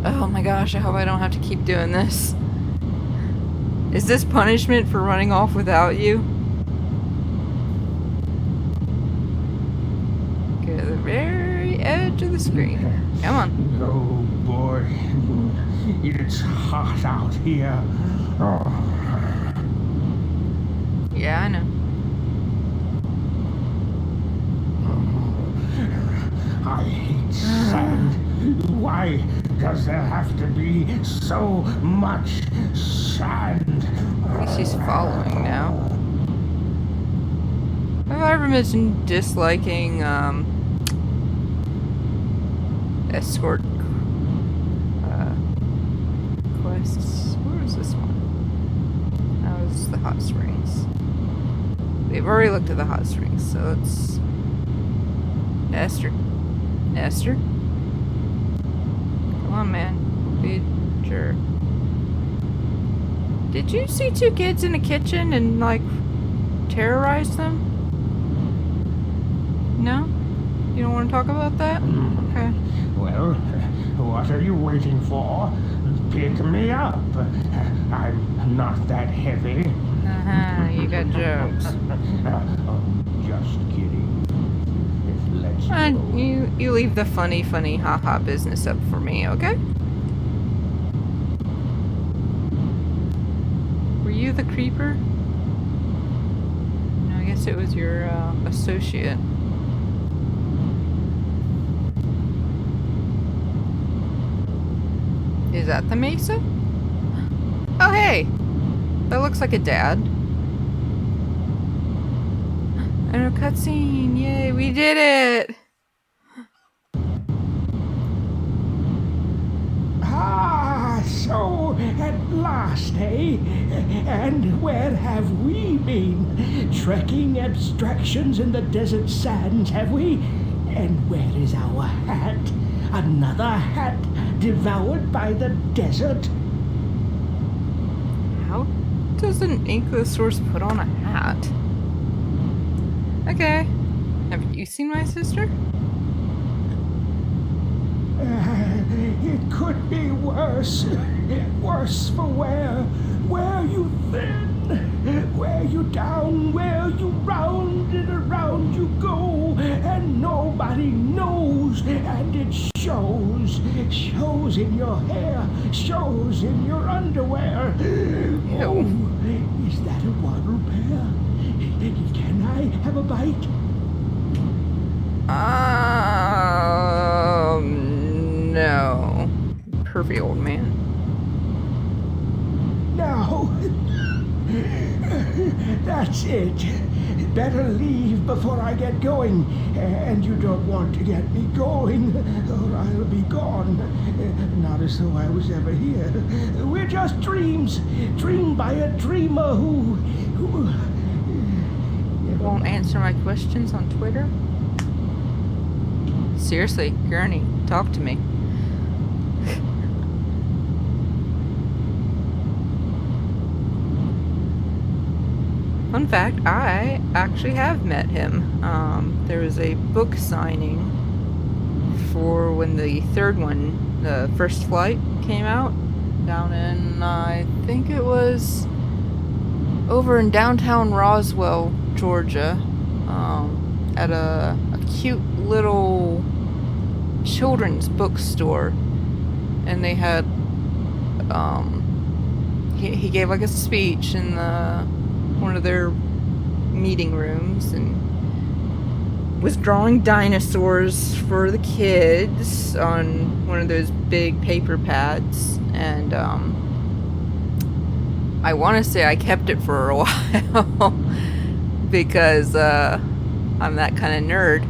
Oh my gosh, I hope I don't have to keep doing this. Is this punishment for running off without you? Get to the very edge of the screen. Come on. Oh boy. It's hot out here. Oh. Yeah, I know. I hate sand. Why does there have to be so much sand? At least he's following now. Have I ever mentioned disliking escort quests? Where was this one? That was the hot springs. We've already looked at the hot springs, so let's... Nestor. Nestor? Come on, man. Don't be a jerk. Did you see two kids in the kitchen and, like, terrorize them? No? You don't want to talk about that? Okay. Well, what are you waiting for? Pick me up. I'm not that heavy. Uh-huh, you got jokes. Just kidding. Let's go. You leave the funny haha business up for me, okay? Were you the creeper? No, I guess it was your associate. Is that the Mesa? Oh, hey! That looks like a dad. And a cutscene! Yay, we did it! Ah, so at last, eh? And where have we been? Trekking abstractions in the desert sands, have we? And where is our hat? Another hat devoured by the desert? How does an ankylosaurus put on a hat? Okay. Have you seen my sister? It could be worse. Worse for wear. Wear you thin. Wear you down. Wear you round and around you go. And nobody knows. And it shows. Shows in your hair. Shows in your underwear. Ew. Oh, is that a waddle pear? Can I have a bite? No. Pervy old man. No. That's it. Better leave before I get going. And you don't want to get me going, or I'll be gone. Not as though I was ever here. We're just dreams. Dreamed by a dreamer who Won't answer my questions on Twitter? Seriously, Gurney, talk to me. Fun fact, I actually have met him. There was a book signing for when the third one, the First Flight, came out down in, I think it was over in downtown Roswell, Georgia, at a cute little children's bookstore, and they had he gave like a speech in one of their meeting rooms and was drawing dinosaurs for the kids on one of those big paper pads, and I want to say I kept it for a while because I'm that kind of nerd.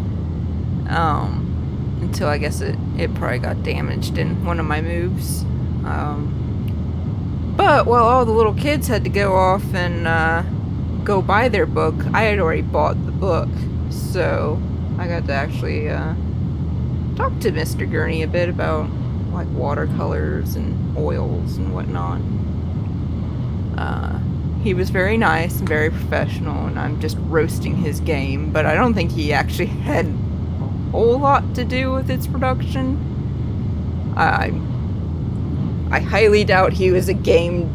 Until I guess it probably got damaged in one of my moves. But while all the little kids had to go off and go buy their book, I had already bought the book. So I got to actually talk to Mr. Gurney a bit about like watercolors and oils and whatnot. He was very nice and very professional, and I'm just roasting his game, but I don't think he actually had a whole lot to do with its production. I highly doubt he was a game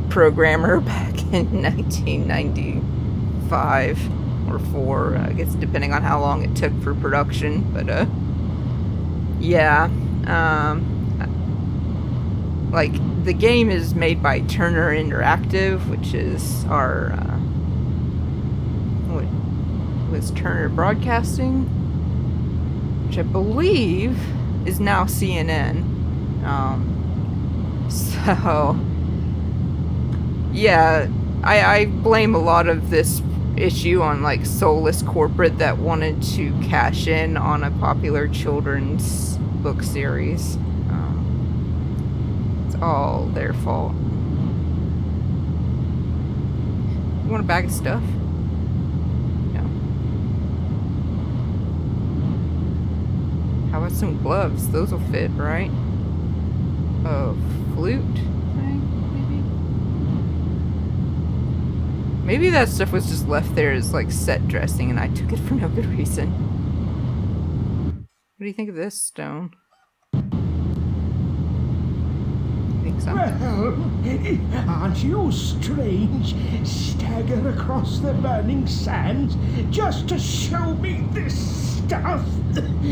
programmer back in 1995 or 4, I guess, depending on how long it took for production, but yeah. Like, the game is made by Turner Interactive, which is our, what was Turner Broadcasting, which I believe is now CNN. So, yeah, I blame a lot of this issue on, like, soulless corporate that wanted to cash in on a popular children's book series. All their fault. You want a bag of stuff? No. How about some gloves? Those will fit, right? A flute thing, maybe? Maybe that stuff was just left there as like set dressing and I took it for no good reason. What do you think of this stone? Well, aren't you strange? Stagger across the burning sands just to show me this stuff.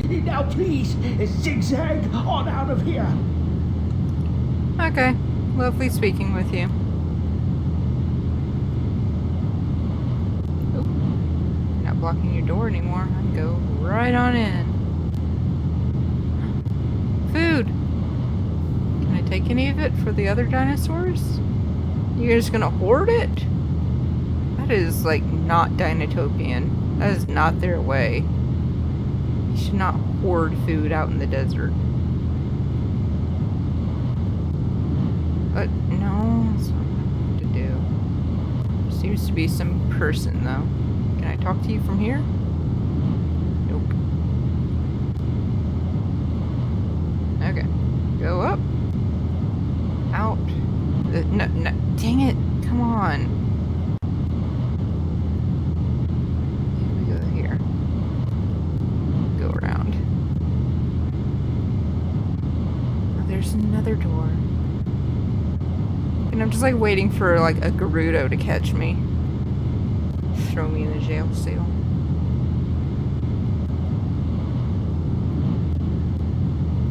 Now please, zigzag on out of here. Okay, lovely speaking with you. Oh, not blocking your door anymore. I can go right on in. Food. Take any of it for the other dinosaurs? You're just gonna hoard it? That is like not Dinotopian. That is not their way. You should not hoard food out in the desert. But no, that's not what I want to do. There seems to be some person though. Can I talk to you from here? Nope. Go up. Out. No, no, dang it. Come on. Maybe we go here. Go around. Oh, there's another door. And I'm just like waiting for like a Gerudo to catch me. Throw me in a jail cell.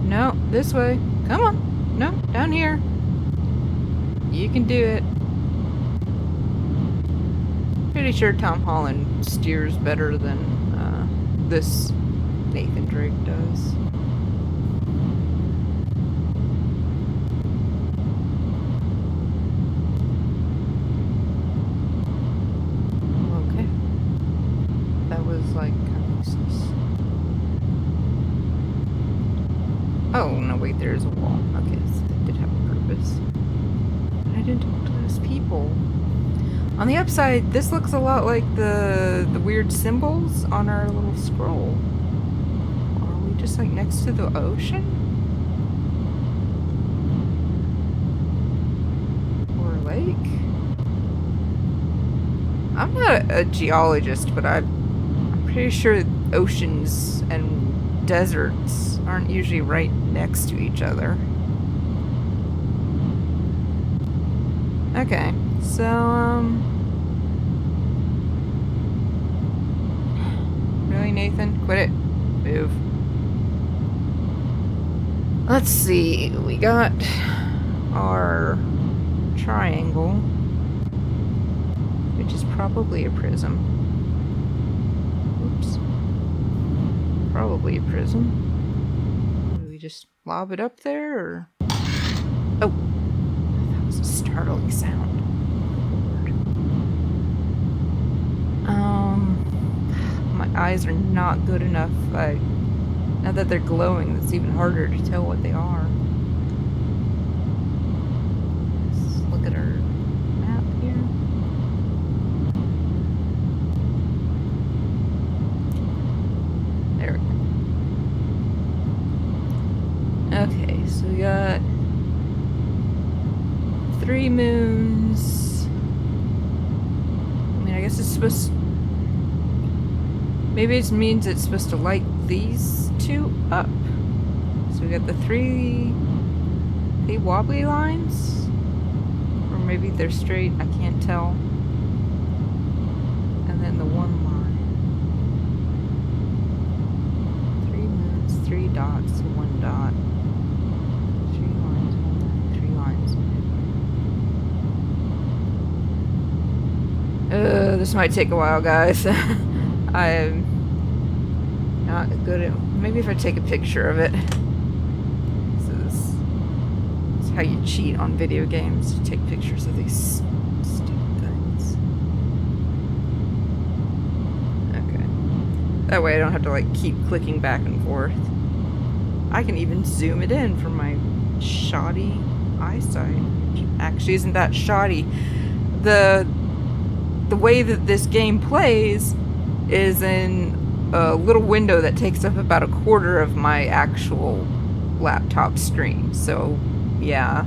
No, this way. Come on. No, down here. You can do it. Pretty sure Tom Holland steers better than this Nathan Drake does. Okay. That was like kind of useless. Oh, no, wait, there's a wall. Okay, so that did have a purpose. I didn't talk to those people. On the upside, this looks a lot like the weird symbols on our little scroll. Are we just like next to the ocean? Or a lake? I'm not a geologist, but I'm pretty sure oceans and deserts aren't usually right next to each other. Okay, so, really, Nathan? Quit it. Move. Let's see, we got our triangle, which is probably a prism. Oops. Probably a prism. Do we just lob it up there, or? Oh! That was a startling sound. My eyes are not good enough. Now that they're glowing, it's even harder to tell what they are. Let's look at our map here. There we go. Okay, so we got 3 moons. I mean, I guess it's supposed to... Maybe it means it's supposed to light these 2 up. So we got the 3 wobbly lines? Or maybe they're straight, I can't tell. And then the 1 line. 3 moons, 3 dots, 1 dot. 3 lines, 1 line, 3 lines. This might take a while, guys. I'm not good at... Maybe if I take a picture of it. This is how you cheat on video games. You take pictures of these stupid things. Okay. That way I don't have to like keep clicking back and forth. I can even zoom it in from my shoddy eyesight. Which actually isn't that shoddy. The way that this game plays is in a little window that takes up about 1/4 of my actual laptop screen. So, yeah.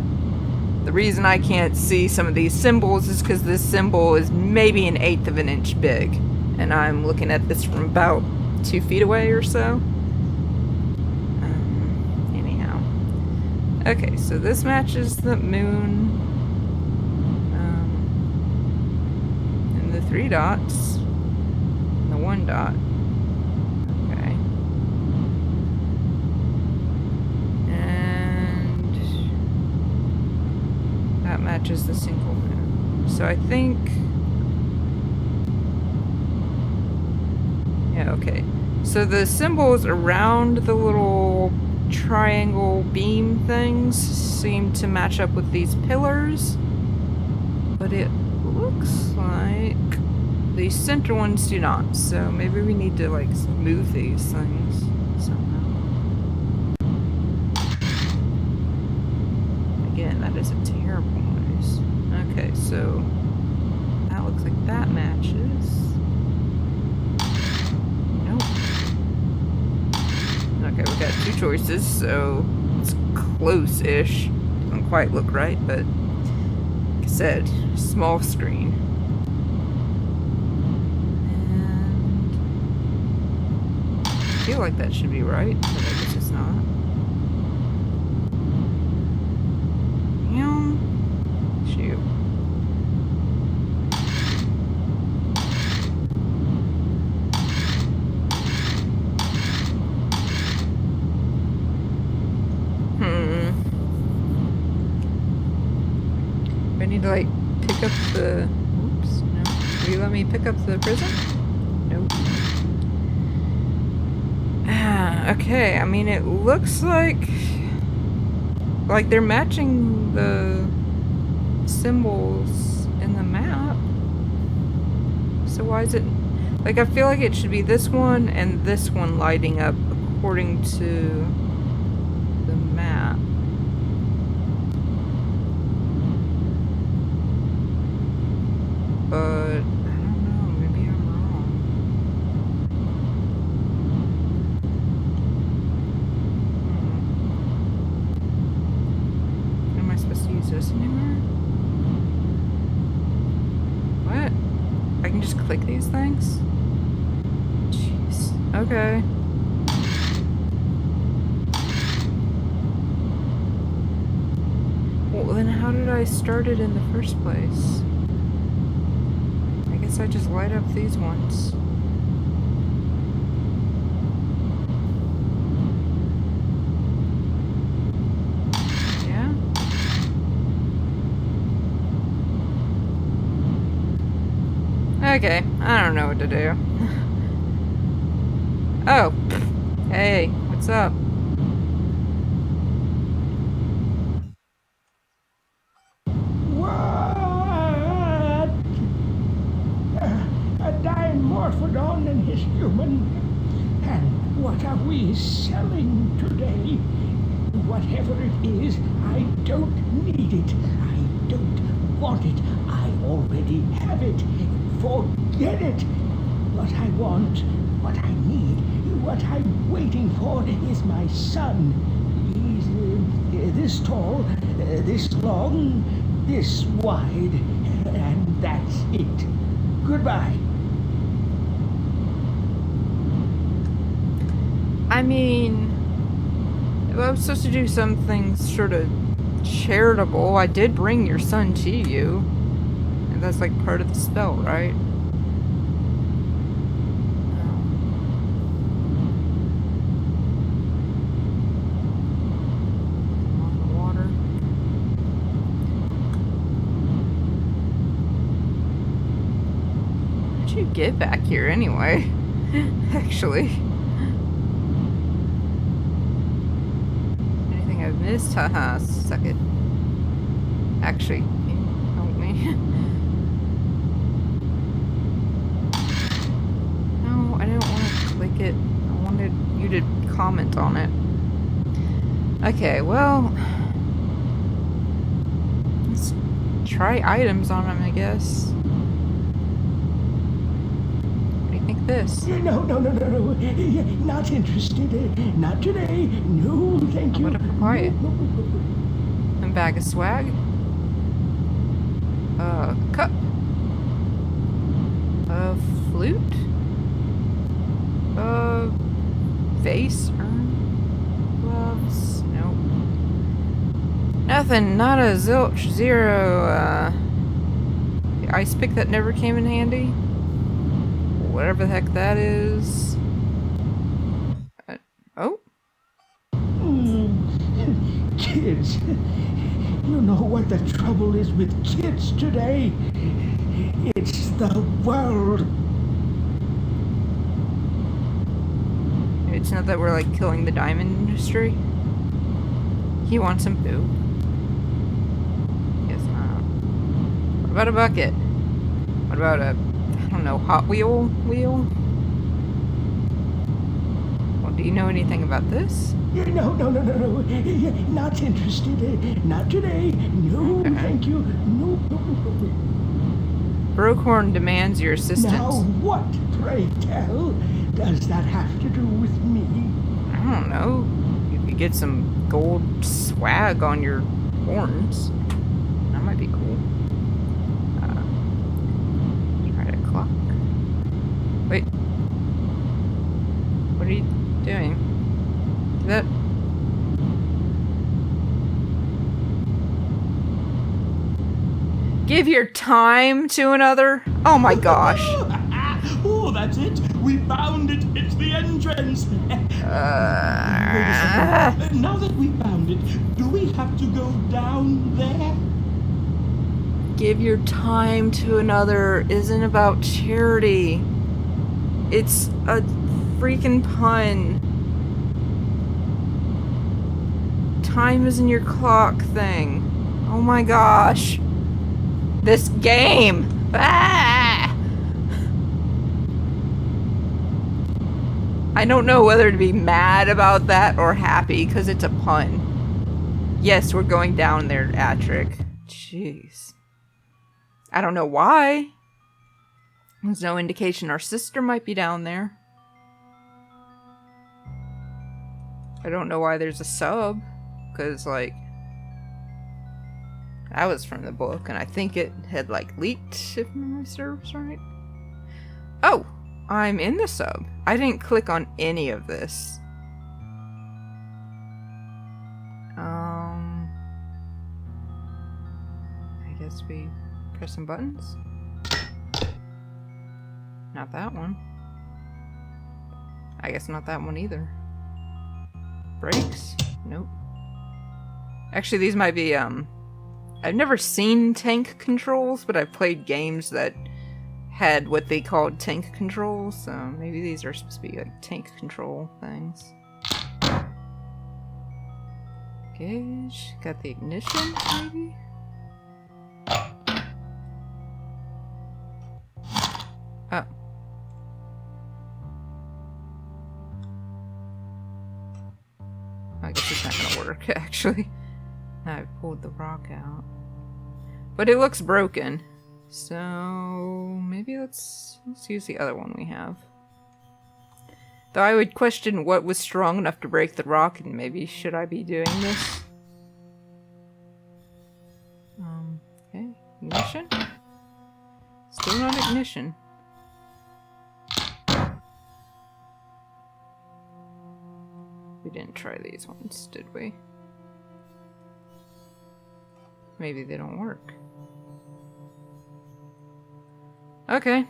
The reason I can't see some of these symbols is because this symbol is maybe 1/8 of an inch big. And I'm looking at this from about 2 feet away or so. Anyhow. Okay, so this matches the moon. And the 3 dots. The 1 dot. Okay. And that matches the single moon. So I think... Yeah, okay. So the symbols around the little triangle beam things seem to match up with these pillars. But it looks like the center ones do not, so maybe we need to like move these things somehow. Again, that is a terrible noise. Okay, so that looks like that matches. Nope. Okay, we got 2 choices, so let's close-ish. Doesn't quite look right, but like I said, small screen. And I feel like that should be right, but I guess it's not. Shoot. I need to like pick up the. Oops, no. Will you let me pick up the prison? Nope. Okay, I mean, it looks like they're matching the symbols in the map. So why is it like, I feel like it should be this one and this one lighting up according to the map. But I don't know, maybe I'm wrong. Am I supposed to use this anywhere? What? I can just click these things? Jeez. Okay. Well, then how did I start it in the first place? I guess I just light up these ones. Yeah? Okay, I don't know what to do. Oh, hey, what's up? What? A dimorphodon and his human. And what are we selling today? Whatever it is, I don't need it. I don't want it. I already have it. Forget it. What I want, what I need, what I'm waiting for is my son. He's this tall, this long, this wide, and that's it. Goodbye. I mean, if I was supposed to do something sort of charitable, I did bring your son to you. And that's like part of the spell, right? Water. How'd you get back here anyway? Actually. Missed? Haha, suck it. Actually, help me. No, I didn't want to click it. I wanted you to comment on it. Okay, well, let's try items on them, I guess. What do you think this? No. Not interested. Not today. No, thank you. I'm gonna be quiet. A bag of swag. A cup. A flute. A vase. Urn. Gloves. Nope. Nothing. Not a zilch. Zero. The ice pick that never came in handy. Whatever the heck that is. Oh? Kids. You know what the trouble is with kids today? It's the world. It's not that we're like killing the diamond industry. He wants some poo. Guess not. What about a bucket? What about a, I don't know, Hot Wheel? Well, do you know anything about this? No. Not interested. Not today. No, Okay. thank you. No. Brokhorn demands your assistance. Now what, pray tell, does that have to do with me? I don't know. You could get some gold swag on your horns. That might be cool. Try to clock. Wait. What are you doing? That... Give your time to another? Oh my gosh. Oh, that's it. We found it. It's the entrance. Now that we found it, do we have to go down there? Give your time to another isn't about charity. It's a freaking pun. Time is in your clock thing. Oh my gosh. This game! Ah! I don't know whether to be mad about that or happy, because it's a pun. Yes, we're going down there, Atric. Jeez. I don't know why. There's no indication our sister might be down there. I don't know why there's a sub, because, like, that was from the book, and I think it had, like, leaked, if memory serves right. Oh! I'm in the sub. I didn't click on any of this. I guess we press some buttons? Not that one. I guess not that one either. Brakes? Nope. Actually, these might be, I've never seen tank controls, but I've played games that had what they called tank controls, so maybe these are supposed to be like tank control things. Gauge, got the ignition, maybe? Oh. I guess it's not gonna work, actually. I pulled the rock out. But it looks broken. So maybe let's use the other one we have. Though I would question what was strong enough to break the rock, and maybe should I be doing this? Okay, ignition. Still not ignition. We didn't try these ones, did we? Maybe they don't work. Okay.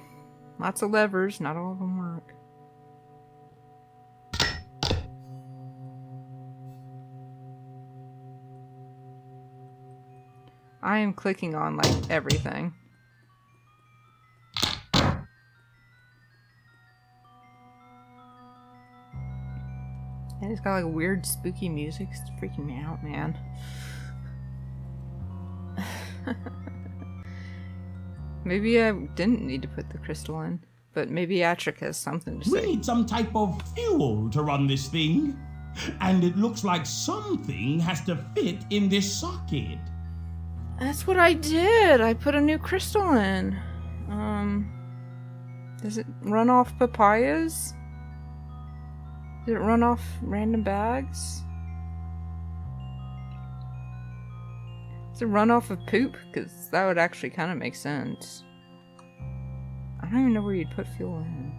Lots of levers, not all of them work. I am clicking on, like, everything. And it's got, like, weird, spooky music. It's freaking me out, man. Maybe I didn't need to put the crystal in, but maybe Atric has something to say. We need some type of fuel to run this thing, and it looks like something has to fit in this socket. That's what I did. I put a new crystal in. Does it run off papayas? Did it run off random bags? Does it run off of poop? Because that would actually kind of make sense. I don't even know where you'd put fuel in.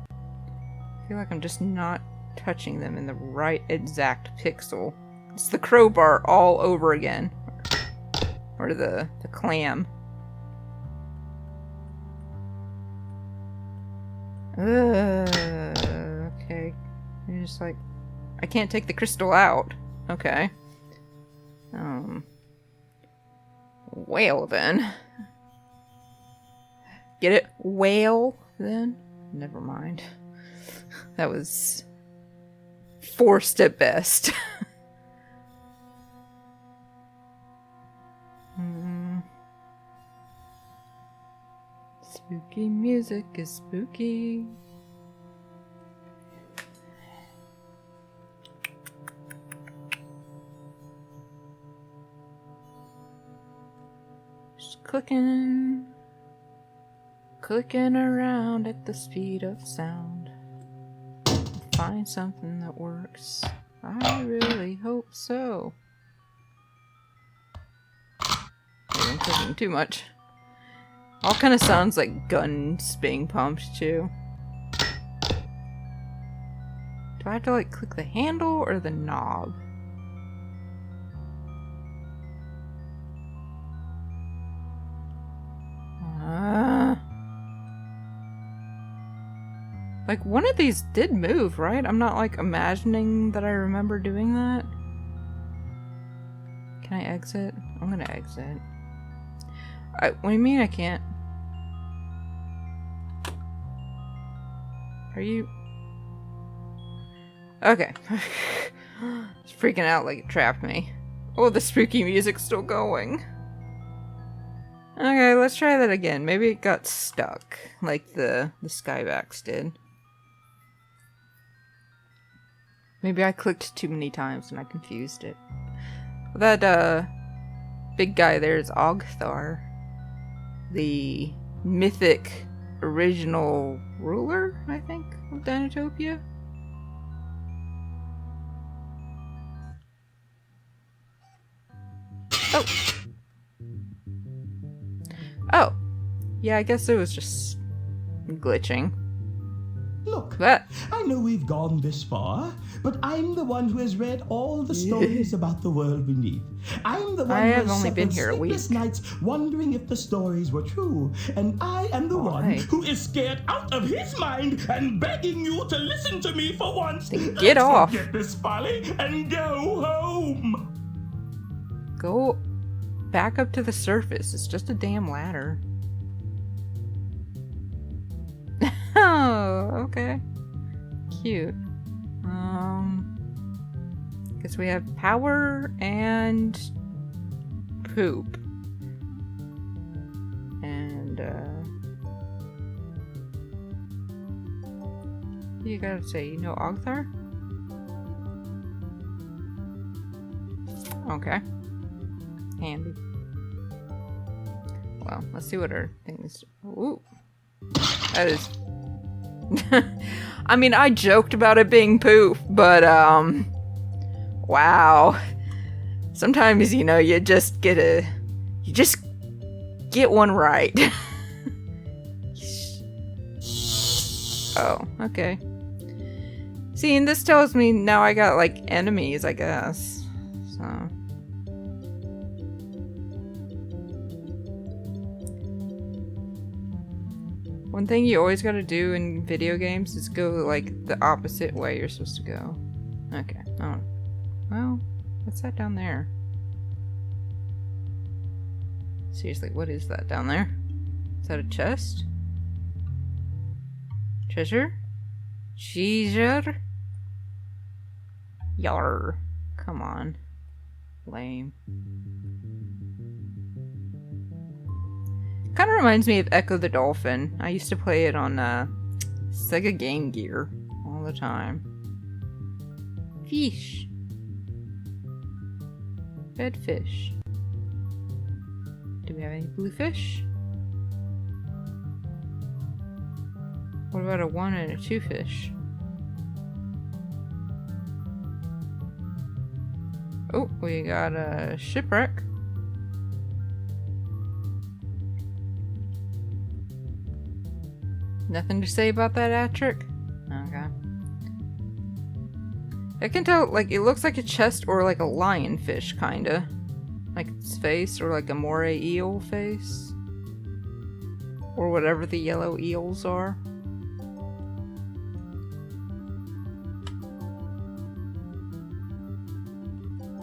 I feel like I'm just not touching them in the right exact pixel. It's the crowbar all over again. Or the clam. Okay. You're just like... I can't take the crystal out. Okay. Whale then. Get it? Whale then? Never mind. That was forced at best. Spooky music is spooky. Just clicking around at the speed of sound. find something that works. I really hope so. Maybe I'm clicking too much. All kind of sounds like guns being pumped too. Do I have to like click the handle or the knob? Like one of these did move, right? I'm not like imagining that I remember doing that. Can I exit? I'm gonna exit. What do you mean I can't? Are you? Okay. It's freaking out like it trapped me. Oh, the spooky music's still going. Okay, let's try that again. Maybe it got stuck, like the Skybacks did. Maybe I clicked too many times and I confused it. That, big guy there is Ogthar, the mythic original ruler, I think, of Dinotopia. Oh! Oh! Yeah, I guess it was just glitching. Look, That. I know we've gone this far, but I'm the one who has read all the stories about the world beneath. I'm the one I who have has only been suffered here a sleepless week. nights wondering if the stories were true, and I am the one Why? who is scared out of his mind and begging you to listen to me for once. Get Let's off. forget this folly and go home. Go back up to the surface. It's just a damn ladder. Oh, okay. Cute. Guess we have power and poop. And, you gotta say, you know Ogthar? Okay. Handy. Well, let's see what our things. Ooh. That is. I mean, I joked about it being poop, but, wow. Sometimes, you know, you just get one right. Oh, okay. See, and this tells me now I got, like, enemies, I guess. So. One thing you always gotta do in video games is go, like, the opposite way you're supposed to go. Okay. Oh. Well, what's that down there? Seriously, what is that down there? Is that a chest? Treasure? Treasure? Yar. Come on. Lame. Kind of reminds me of Echo the Dolphin. I used to play it on Sega Game Gear all the time. Fish. Red fish. Do we have any blue fish? What about a 1 and a 2 fish? Oh, we got a shipwreck. Nothing to say about that, Atric? Okay. I can tell, like, it looks like a chest or like a lionfish, kinda. Like its face, or like a moray eel face. Or whatever the yellow eels are.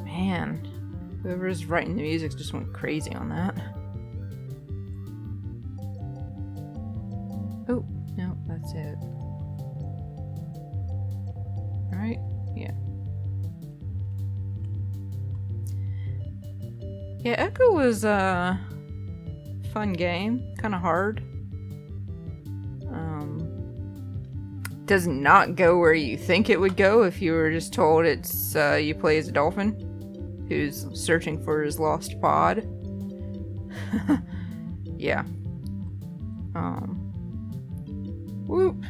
Man, whoever's writing the music just went crazy on that. Oh, no, that's it. Alright, yeah. Yeah, Echo was a fun game. Kinda hard. Does not go where you think it would go if you were just told it's you play as a dolphin who's searching for his lost pod. Yeah. Whoop.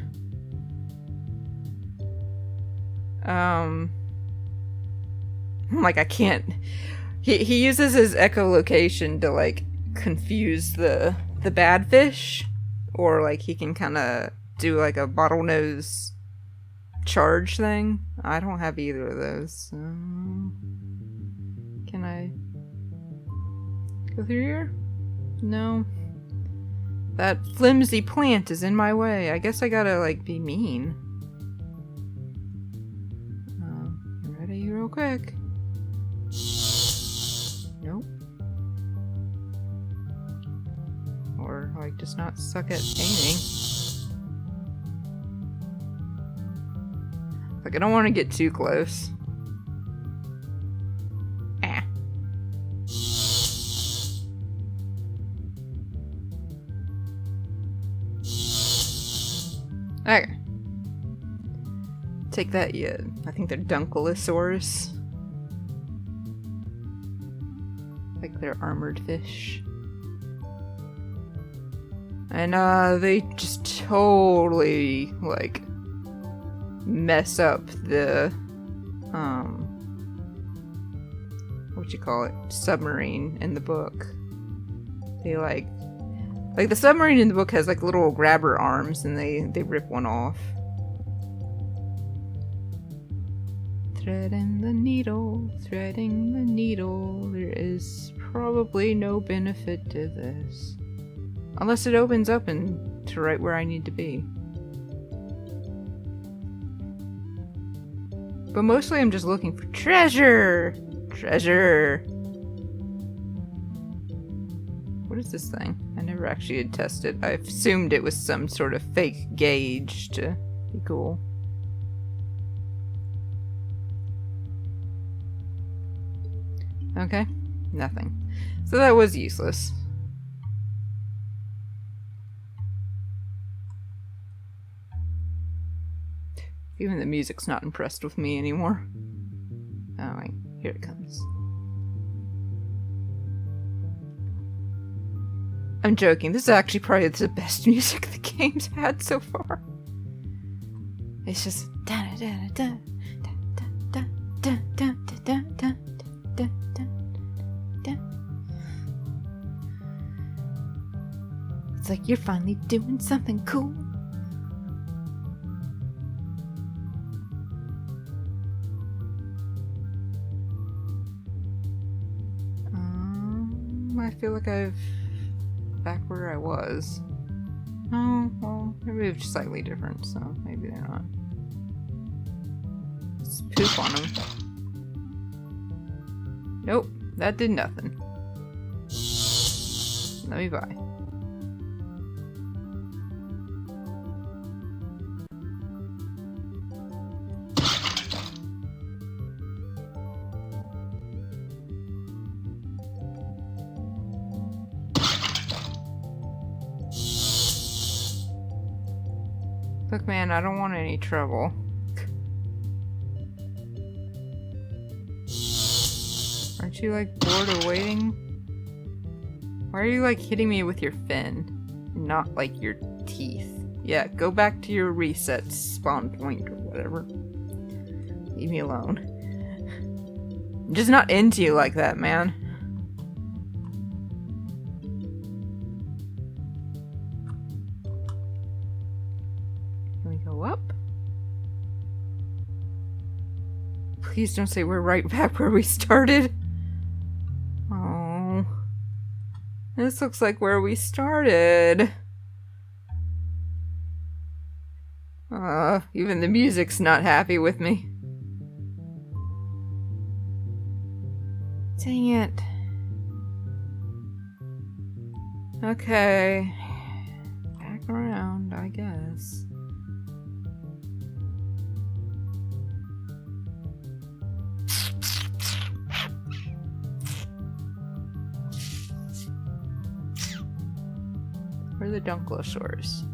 Like I can't. He uses his echolocation to like confuse the bad fish, or like he can kind of do like a bottlenose charge thing. I don't have either of those. Can I go through here? No. That flimsy plant is in my way. I guess I gotta like be mean. Ready real quick. Nope. Or like just not suck at aiming. Like I don't want to get too close. Ah. Okay. Take that, yeah. I think they're Dunkelosaurus. Like they're armored fish. And they just totally like mess up the what you call it, submarine in the book. They like the submarine in the book has like little grabber arms, and they rip one off. Threading the needle, threading the needle. There is probably no benefit to this. Unless it opens up and to right where I need to be. But mostly I'm just looking for treasure! Treasure! What is this thing? I never actually had tested. I assumed it was some sort of fake gauge to be cool. Okay, nothing. So that was useless. Even the music's not impressed with me anymore. Oh wait, here it comes. I'm joking, this is actually probably the best music the game's had so far. It's just da da da da da da da da da da. It's like you're finally doing something cool. I feel like I've back where I was. Oh, well, maybe it's slightly different, so maybe they're not. Let's poop on them. Nope, that did nothing. Let me buy. Look, man, I don't want any trouble. Aren't you, like, bored of waiting? Why are you, like, hitting me with your fin? Not, like, your teeth. Yeah, go back to your reset spawn point or whatever. Leave me alone. I'm just not into you like that, man. Please don't say we're right back where we started. Oh. This looks like where we started. Even the music's not happy with me. Dang it. Okay. Back around, I guess. Where are the Dunkelosaurus?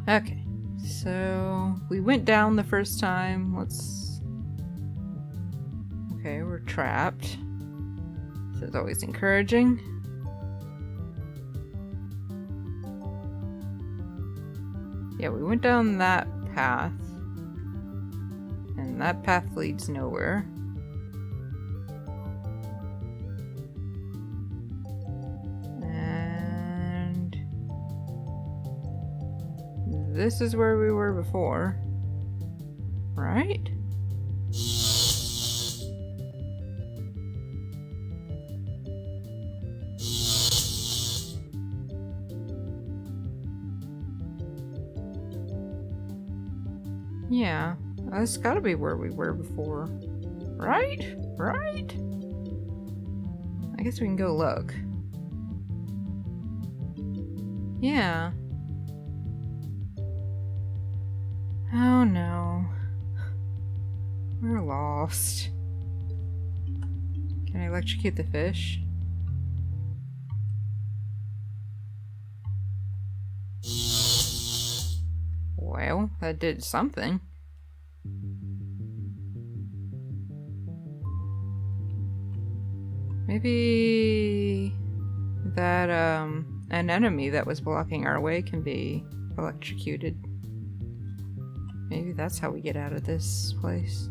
Okay, so we went down the first time. Okay, we're trapped. is always encouraging. Yeah, we went down that path. And that path leads nowhere. And this is where we were before. Right? Yeah, that's gotta be where we were before. Right? Right? I guess we can go look. Yeah. Oh no. We're lost. Can I electrocute the fish? Well, that did something. Maybe that, an enemy that was blocking our way can be electrocuted. Maybe that's how we get out of this place.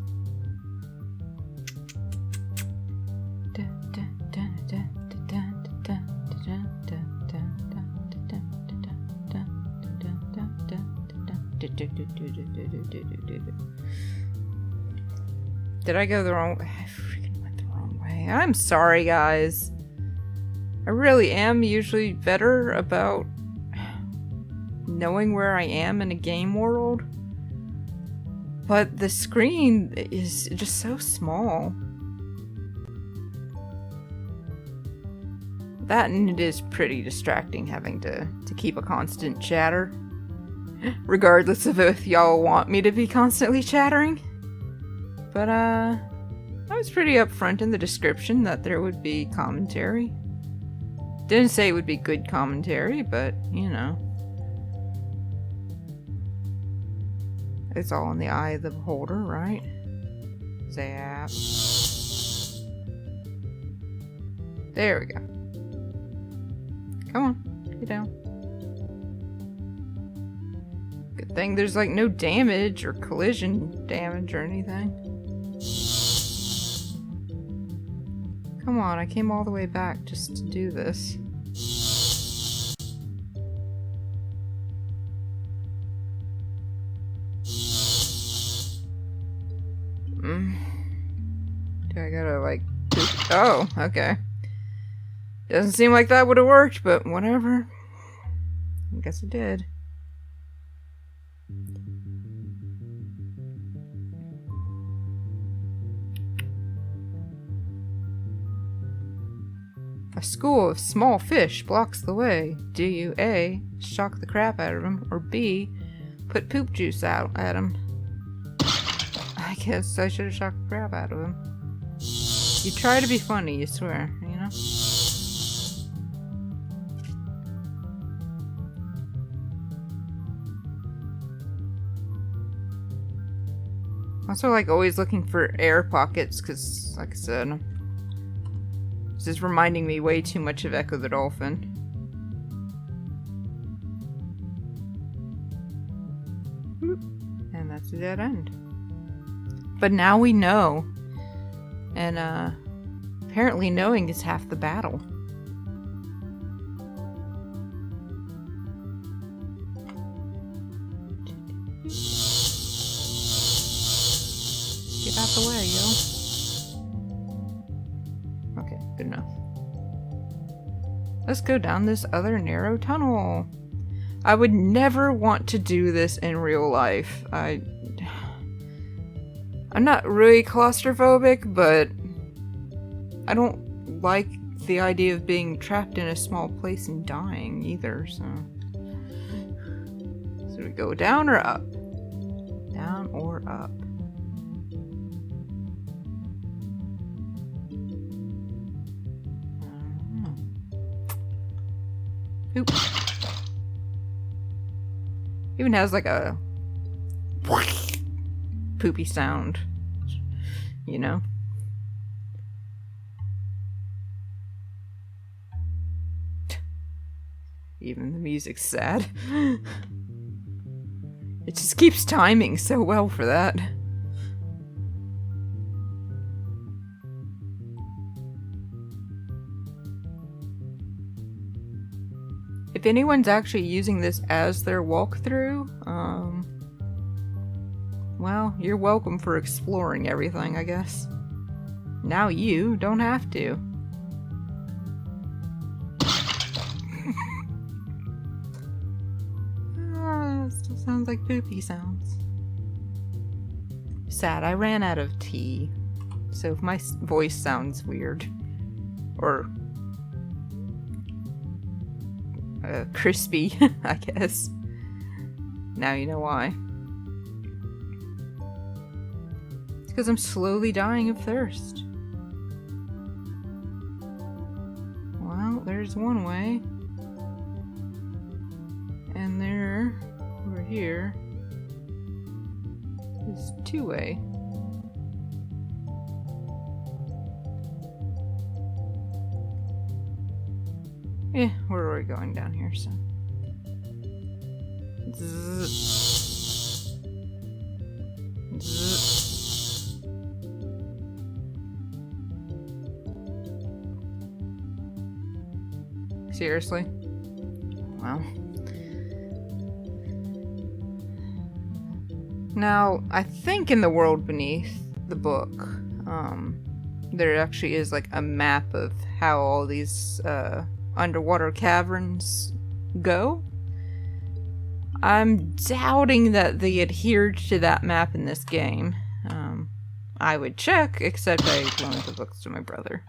Did I go the wrong way? I freaking went the wrong way. I'm sorry, guys. I really am usually better about knowing where I am in a game world. But the screen is just so small. That and it is pretty distracting having to keep a constant chatter. Regardless of if y'all want me to be constantly chattering. But, I was pretty upfront in the description that there would be commentary. Didn't say it would be good commentary, but, you know. It's all in the eye of the beholder, right? Zap. There we go. Come on, get down. Good thing there's like no damage or collision damage or anything. Come on, I came all the way back just to do this. Do I gotta like poop? Oh, okay. Doesn't seem like that would have worked, but whatever. I guess it did. A school of small fish blocks the way. Do you A, shock the crap out of him, or B, put poop juice out at him? I guess I should have shocked the crap out of him. You try to be funny, you swear, you know? Also, like, always looking for air pockets, because, like I said, this is reminding me way too much of Echo the Dolphin. And that's a dead end. But now we know. And, apparently knowing is half the battle. Get out the way, yo. Okay, good enough. Let's go down this other narrow tunnel. I would never want to do this in real life. I'm not really claustrophobic, but I don't like the idea of being trapped in a small place and dying either, so we go down or up? Down or up? Oop. Even has like a poopy sound, you know? Even the music's sad. It just keeps timing so well for that. If anyone's actually using this as their walkthrough, well, you're welcome for exploring everything, I guess. Now you don't have to. Still sounds like poopy sounds. Sad, I ran out of tea. So if my voice sounds weird, or crispy, I guess, now you know why. It's because I'm slowly dying of thirst. Well, there's one way. And there, over here, is two-way. Yeah, where are we going down here, so? Zzz. Zzz. Seriously? Well. Now, I think in the world beneath the book, there actually is like a map of how all these, underwater caverns go. I'm doubting that they adhered to that map in this game. I would check, except I loaned the books to my brother.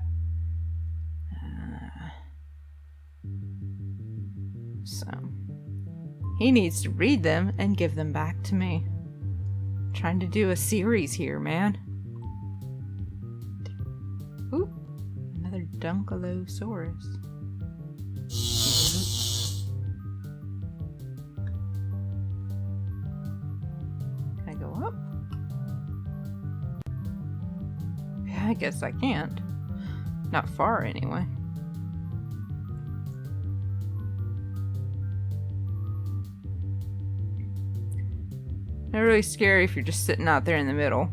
So, he needs to read them and give them back to me. I'm trying to do a series here, man. Ooh, another Dunkleosaurus. Can I go up? Yeah, I guess I can't. Not far, anyway. Not really scary if you're just sitting out there in the middle.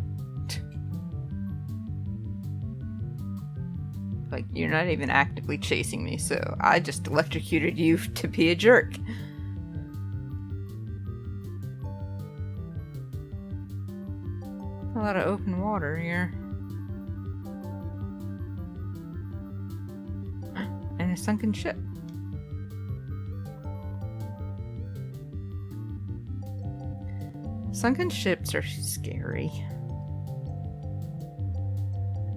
Like, you're not even actively chasing me, so I just electrocuted you to be a jerk. A lot of open water here. And a sunken ship. Sunken ships are scary.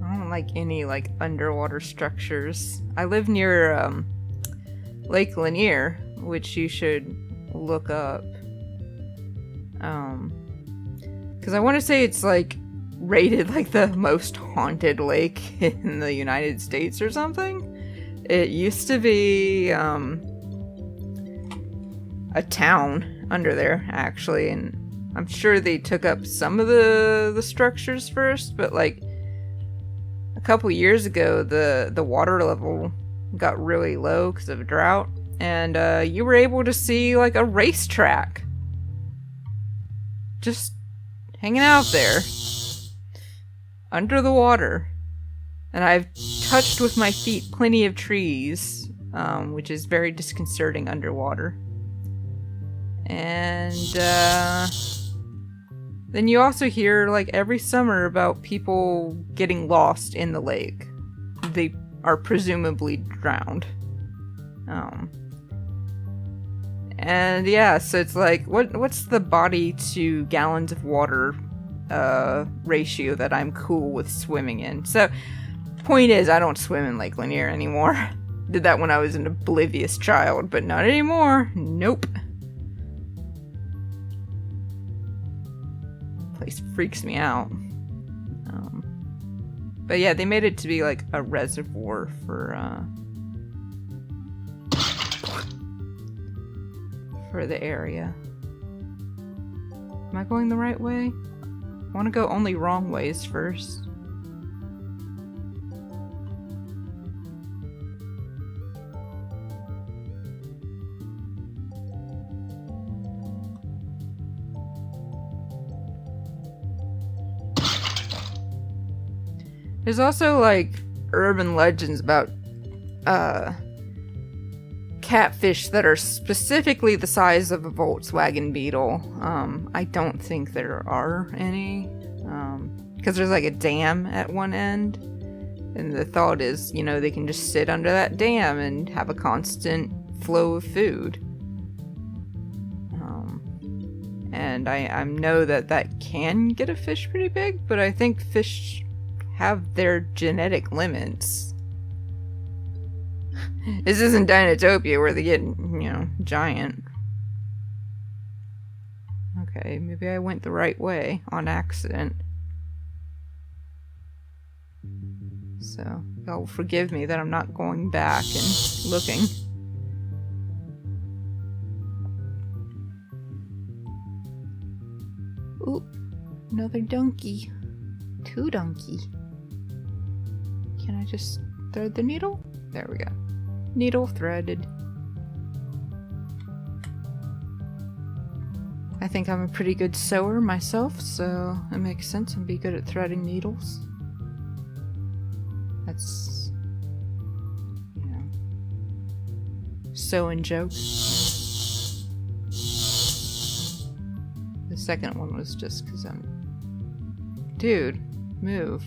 I don't like any, like, underwater structures. I live near, Lake Lanier, which you should look up. Because I want to say it's, like, rated, like, the most haunted lake in the United States or something. It used to be, a town under there, actually, and I'm sure they took up some of the structures first, but, like, a couple years ago, the water level got really low because of a drought, and you were able to see, like, a racetrack just hanging out there under the water. And I've touched with my feet plenty of trees, which is very disconcerting underwater. And then you also hear, like, every summer about people getting lost in the lake. They are presumably drowned. And yeah, so it's like, what's the body to gallons of water ratio that I'm cool with swimming in? So, point is, I don't swim in Lake Lanier anymore. Did that when I was an oblivious child, but not anymore. Nope. Place freaks me out. But yeah, they made it to be like a reservoir for the area. Am I going the right way? I want to go only wrong ways first. There's also like urban legends about catfish that are specifically the size of a Volkswagen Beetle. I don't think there are any, because there's like a dam at one end, and the thought is, you know, they can just sit under that dam and have a constant flow of food. And I know that can get a fish pretty big, but I think fish have their genetic limits. This isn't Dinotopia where they get, you know, giant. Okay, maybe I went the right way on accident. So, y'all forgive me that I'm not going back and looking. Ooh, another donkey. 2 donkey. Can I just thread the needle? There we go. Needle threaded. I think I'm a pretty good sewer myself, so it makes sense I'd be good at threading needles. That's, you know, sewing jokes. The second one was just because I'm... Dude, move.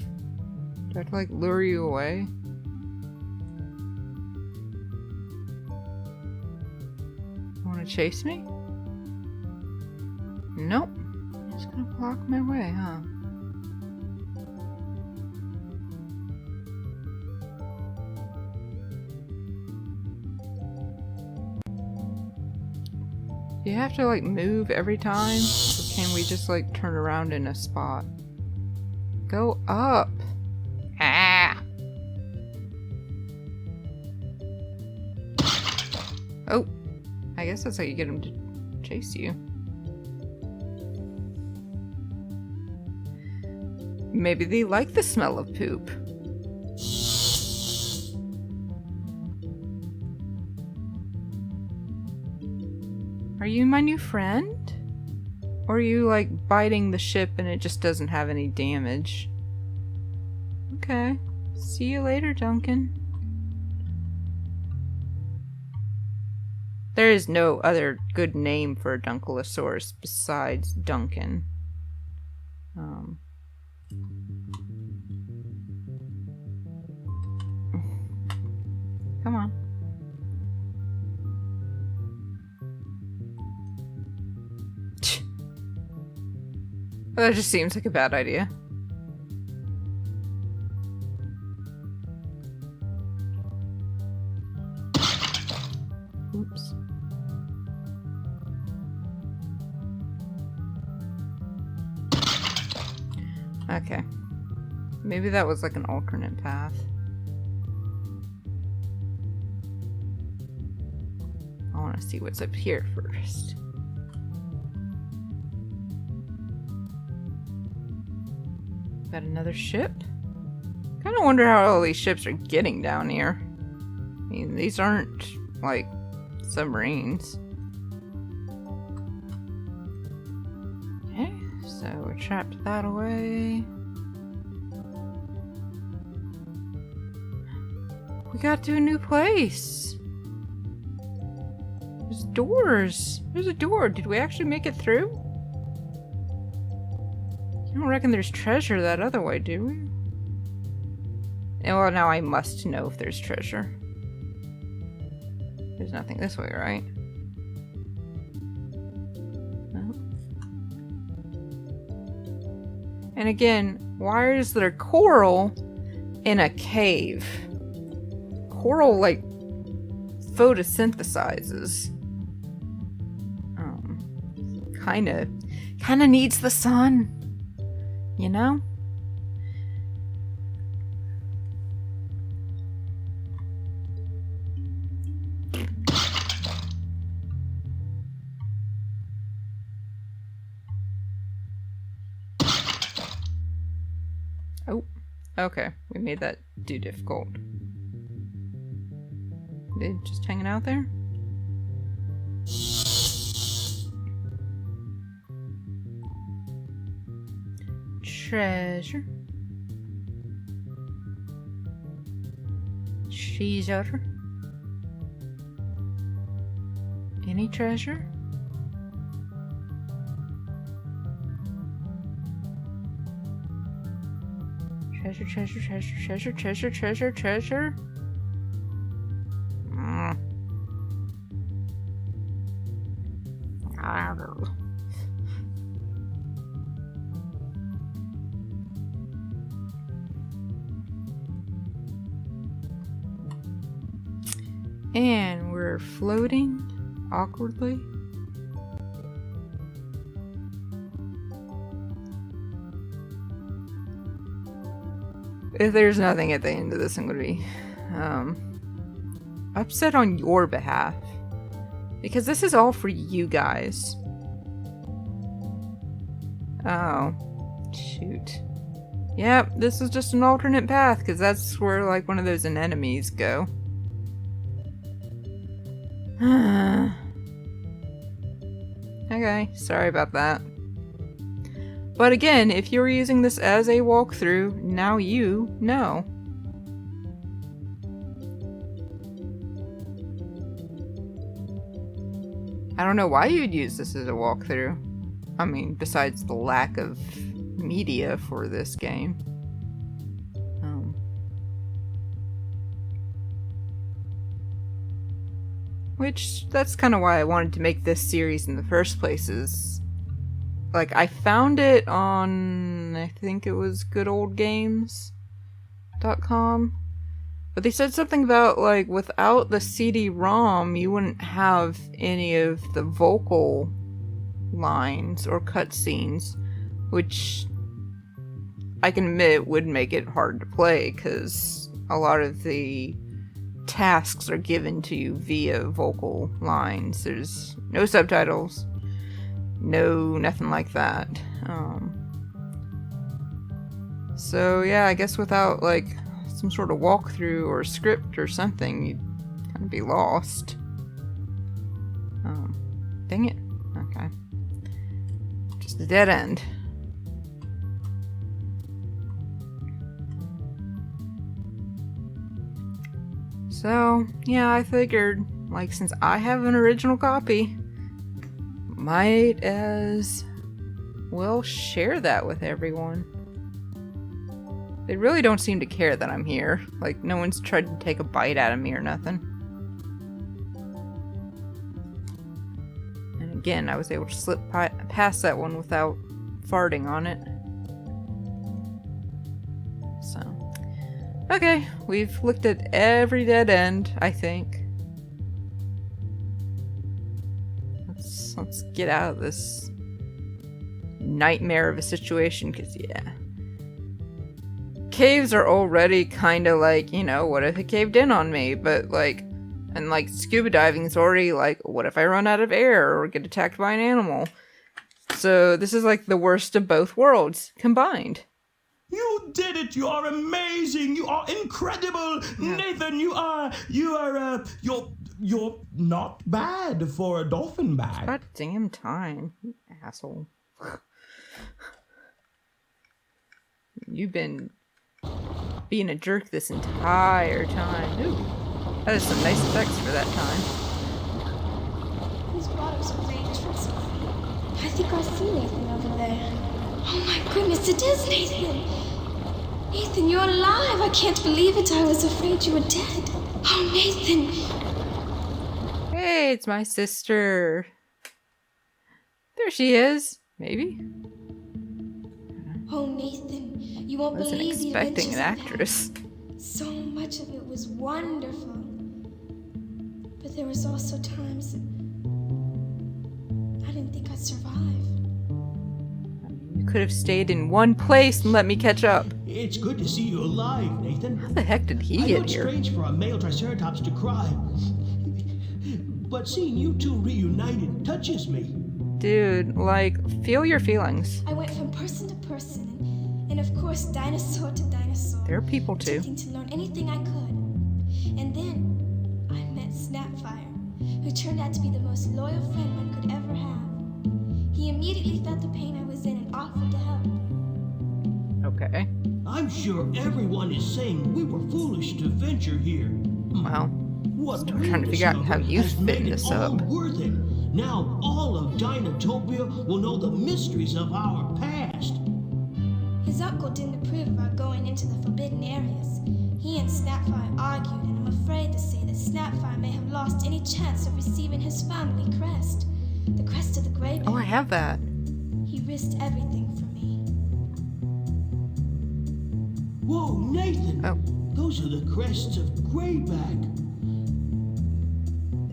Do I have to, like, lure you away? Want to chase me? Nope. Just gonna block my way, huh? Do you have to, like, move every time? Or can we just, like, turn around in a spot? Go up! Ah! Oh! I guess that's how you get him to chase you. Maybe they like the smell of poop. Are you my new friend? Or are you like biting the ship and it just doesn't have any damage? Okay. See you later, Duncan. There is no other good name for a Dunkelosaurus besides Duncan. Come on. That just seems like a bad idea. Oops. Okay. Maybe that was like an alternate path. I want to see what's up here first. Got another ship? Kind of wonder how all these ships are getting down here. I mean, these aren't, like, submarines. Okay, so we trapped that away. We got to a new place. There's doors. There's a door. Did we actually make it through? I don't reckon there's treasure that other way, do we? Well, now I must know if there's treasure. There's nothing this way, right? No. And again, why is there coral in a cave? Coral, like, photosynthesizes. Kinda needs the sun. You know? Oh, okay. We made that too difficult. They just hanging out there? Treasure. Treasure? Any treasure? Treasure, treasure, treasure, treasure, treasure, treasure, treasure. And we're floating awkwardly. If there's nothing at the end of this, I'm gonna be upset on your behalf. Because this is all for you guys. Oh. Shoot. Yep, this is just an alternate path, because that's where, like, one of those anemones go. Okay, sorry about that. But again, if you were using this as a walkthrough, now you know. I don't know why you'd use this as a walkthrough. I mean, besides the lack of media for this game. Which, that's kind of why I wanted to make this series in the first place, is... Like, I found it on... I think it was goodoldgames.com. But they said something about, like, without the cd-rom, you wouldn't have any of the vocal lines or cutscenes, which I can admit would make it hard to play, because a lot of the tasks are given to you via vocal lines. There's no subtitles, no nothing like that. So yeah, I guess without like some sort of walkthrough or script or something, you'd kind of be lost. Dang it. Okay. Just a dead end. So, yeah, I figured, like, since I have an original copy, might as well share that with everyone. They really don't seem to care that I'm here. Like, no one's tried to take a bite out of me or nothing. And again, I was able to slip past that one without farting on it. So, okay, we've looked at every dead end, I think. Let's get out of this nightmare of a situation, because, yeah. Caves are already kind of like, you know, what if it caved in on me? But, like, and, like, scuba diving is already like, what if I run out of air or get attacked by an animal? So, this is like the worst of both worlds combined. You did it! You are amazing! You are incredible! Yeah. Nathan, you're not bad for a dolphin bag. About damn time, you asshole. You've been being a jerk this entire time. Ooh, that is some nice effects for that time. These waters are dangerous. I think I see Nathan over there. Oh my goodness, it is Nathan! Nathan, you're alive! I can't believe it. I was afraid you were dead. Oh, Nathan! Hey, it's my sister. There she is. Maybe. Oh, Nathan, you won't Wasn't believe the expecting an adventures actress. I've had. So much of it was wonderful. But there was also times that I didn't think I'd survive. You could have stayed in one place and let me catch up. It's good to see you alive, Nathan. How the heck did he I know get it's here? strange for a male triceratops to cry, but seeing you two reunited touches me. Dude, like, feel your feelings. I went from person to person, and of course dinosaur to dinosaur. There are people too. Attempting to learn anything I could. And then I met Snapfire, who turned out to be the most loyal friend one could ever have. He immediately felt the pain I was in and offered to help. Okay. I'm sure everyone is saying we were foolish to venture here. Well, What still we trying to figure out how discovered you has fit made this it all up. worth it. Now all of Dinotopia will know the mysteries of our past. His uncle didn't approve of our going into the forbidden areas. He and Snapfire argued, and I'm afraid to say that Snapfire may have lost any chance of receiving his family crest. The crest of the Grey Bear. Oh, I have that. He risked everything for me. Whoa, Nathan! Oh. Those are the crests of Greyback.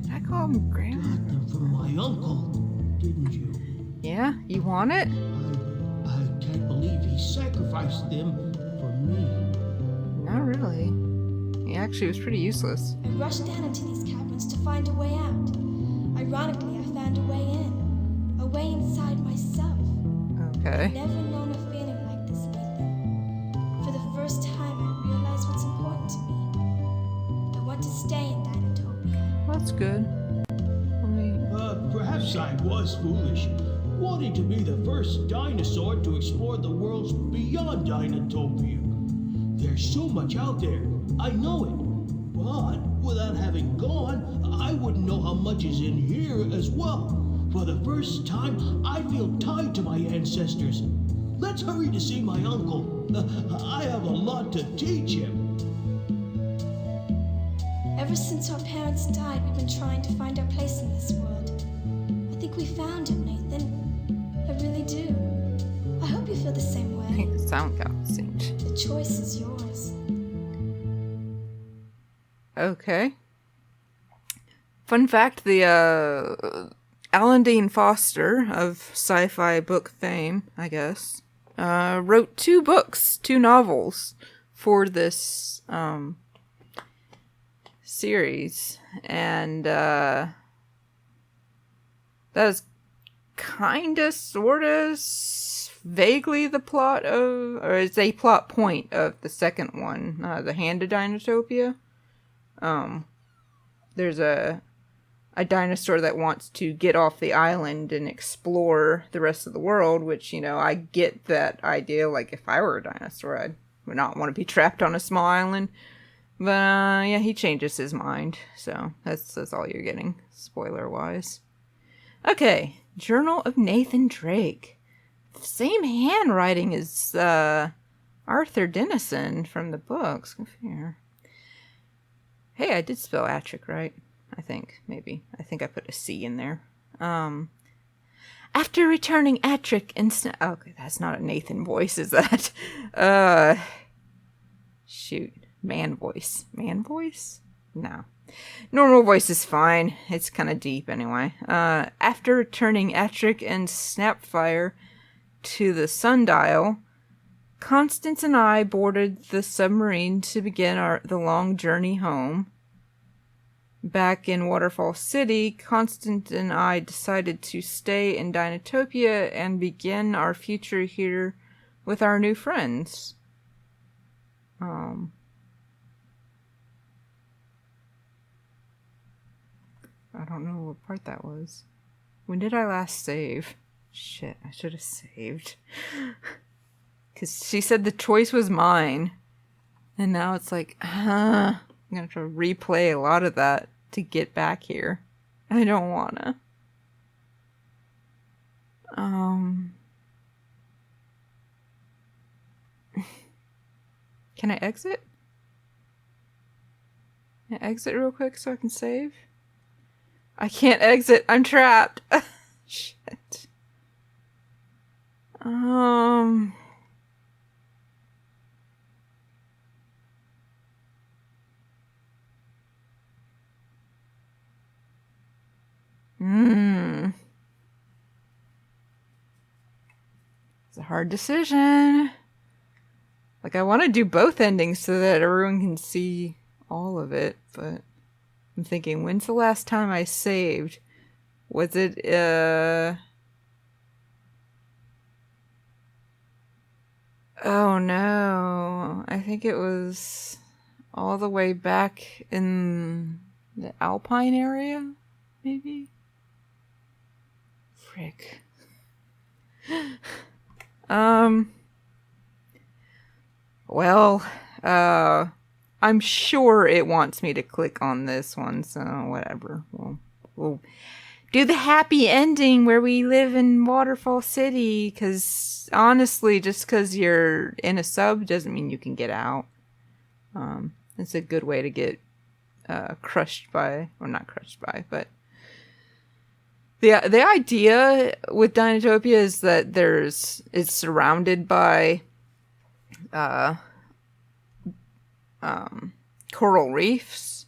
Did I call him Graham? Got them from my uncle, didn't you? Yeah, you want it? I can't believe he sacrificed them for me. Not really. He actually was pretty useless. I rushed down into these caverns to find a way out. Ironically, I found a way in. A way inside myself. Okay. I've never known a feeling like this, Nathan. For the first time, I realized what's important to me. I want to stay in Dinotopia. That's good. I mean, Perhaps I was foolish, wanting to be the first dinosaur to explore the worlds beyond Dinotopia. There's so much out there, I know it. But without having gone, I wouldn't know how much is in here as well. For the first time, I feel tied to my ancestors. Let's hurry to see my uncle. I have a lot to teach him. Ever since our parents died, we've been trying to find our place in this world. I think we found it, Nathan. I really do. I hope you feel the same I way. think the sound got synced. The choice is yours. Okay. Fun fact, the Alan Dean Foster of sci-fi book fame, I guess, wrote 2 books, 2 novels for this series, and that is kinda, sorta, vaguely the plot of, or it's a plot point of the second one, The Hand of Dinotopia. There's a dinosaur that wants to get off the island and explore the rest of the world, which, I get that idea. Like, if I were a dinosaur, I would not want to be trapped on a small island. But, yeah, he changes his mind. So, that's all you're getting, spoiler-wise. Okay, Journal of Nathan Drake. Same handwriting as, Arthur Dennison from the books. Here. Hey, I did spell Attrick right. I think, maybe. I think I put a C in there. After returning Attrick and okay, that's not a Nathan voice, is that? Shoot. Man voice. Man voice? No. Normal voice is fine. It's kind of deep anyway. After returning Attrick and Snapfire to the sundial, Constance and I boarded the submarine to begin the long journey home. Back in Waterfall City, Constance and I decided to stay in Dinotopia and begin our future here with our new friends. I don't know what part that was. When did I last save? Shit, I should have saved. Because she said the choice was mine. And now it's like, I'm going to have to replay a lot of that to get back here. I don't want to. Can I exit? Can I exit real quick so I can save? I can't exit. I'm trapped. Shit. It's a hard decision. Like, I want to do both endings so that everyone can see all of it, but I'm thinking, when's the last time I saved? Was it, oh no. I think it was all the way back in the Alpine area, maybe? Frick. Well, I'm sure it wants me to click on this one, so whatever. We'll do the happy ending where we live in Waterfall City, because honestly, just because you're in a sub doesn't mean you can get out. It's a good way to get crushed by, or not crushed by, but the idea with Dinotopia is that it's surrounded by coral reefs,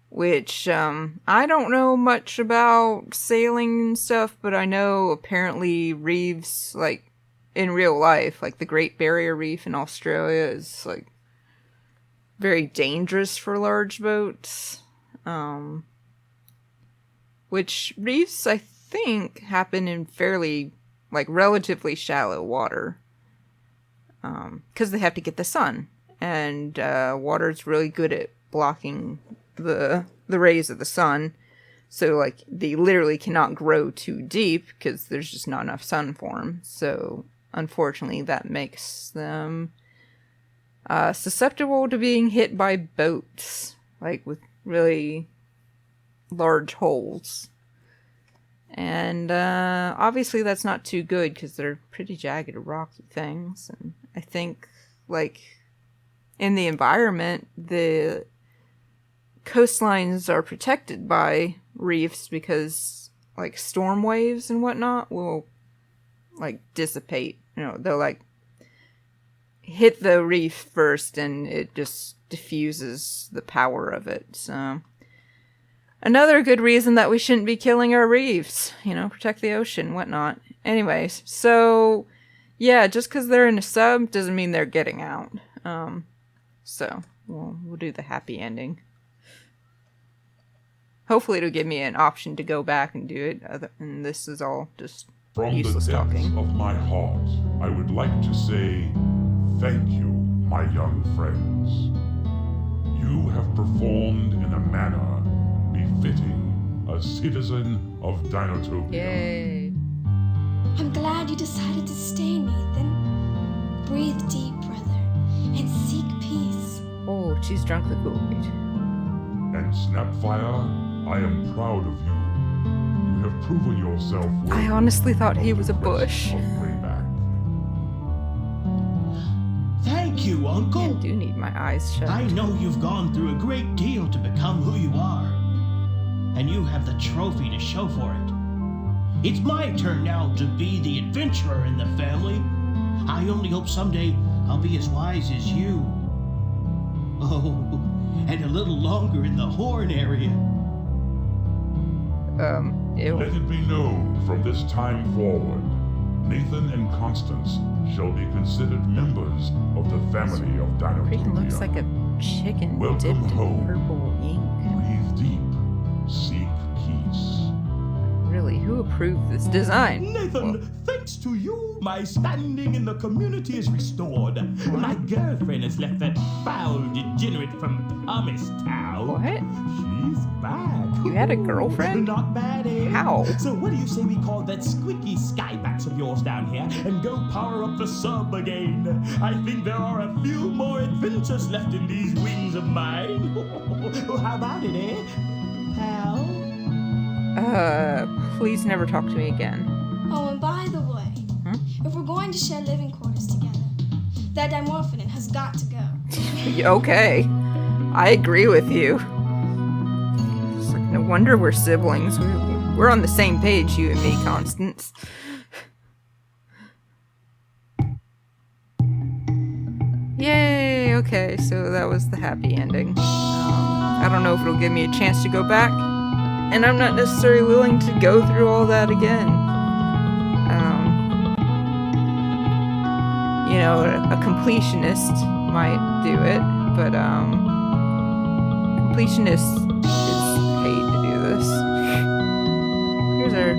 which I don't know much about sailing and stuff, but I know apparently reefs, like in real life, like the Great Barrier Reef in Australia is like very dangerous for large boats. Which reefs, I think, happen in fairly, like, relatively shallow water. Because they have to get the sun. And water's really good at blocking the rays of the sun. So, like, they literally cannot grow too deep because there's just not enough sun for them. So, unfortunately, that makes them susceptible to being hit by boats. Like, with really large holes. And obviously that's not too good because they're pretty jagged rocky things. And I think, like, in the environment, the coastlines are protected by reefs because, like, storm waves and whatnot will, like, dissipate. You know, they'll, like, hit the reef first and it just diffuses the power of it. So another good reason that we shouldn't be killing our reefs, you know, protect the ocean, whatnot. Anyways, so yeah, just because they're in a sub doesn't mean they're getting out. So we'll do the happy ending. Hopefully it'll give me an option to go back and do it, and this is all just From the useless depths talking. of my heart, I would like to say thank you, my young friends. You have performed in a manner befitting a citizen of Dinotopia. Yay. I'm glad you decided to stay, Nathan. Breathe deep, brother, and seek peace. Oh, she's drunk the Kool-Aid. And Snapfire, I am proud of you. You have proven yourself worthy I honestly thought he of was a the rest bush. of Wayback. Thank you, Uncle. I do need my eyes shut. I know you've gone through a great deal to become who you are. And you have the trophy to show for it. It's my turn now to be the adventurer in the family. I only hope someday I'll be as wise as you. Oh, and a little longer in the Horn area. Ew. Let it be known from this time forward, Nathan and Constance shall be considered members of the family of Dinotopia. Freaking looks like a chicken Welcome dipped in home. purple ink. Breathe deep, seek peace. Really, who approved this design? Nathan, thanks to you, my standing in the community is restored. My girlfriend has left that foul degenerate from Thomastown. What? She's back. You had a girlfriend? Not bad, eh? How? So what do you say we call that squeaky skybats of yours down here and go power up the sub again? I think there are a few more adventures left in these wings of mine. How about it, eh, pal? Please never talk to me again. Oh, and by the way, if we're going to share living quarters together, that dimorphinate has got to go. Okay. I agree with you. It's like, no wonder we're siblings. We're on the same page, you and me, Constance. Yay! Okay, so that was the happy ending. I don't know if it'll give me a chance to go back, and I'm not necessarily willing to go through all that again. You know, a completionist might do it, but completionist is paid to do this. Here's our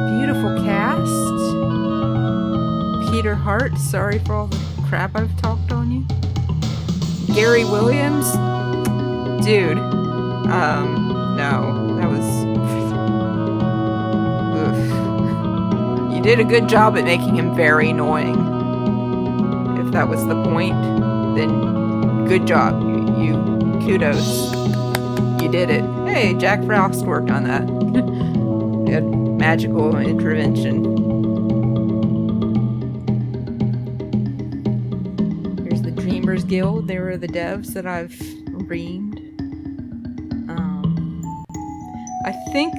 beautiful cast. Peter Hart, sorry for all the crap I've talked on you. Gary Williams, dude. No, that was. Oof. You did a good job at making him very annoying. If that was the point, then good job. You kudos. You did it. Hey, Jack Frost worked on that. He had magical intervention. Here's the Dreamers Guild. They were the devs that I've reamed. I think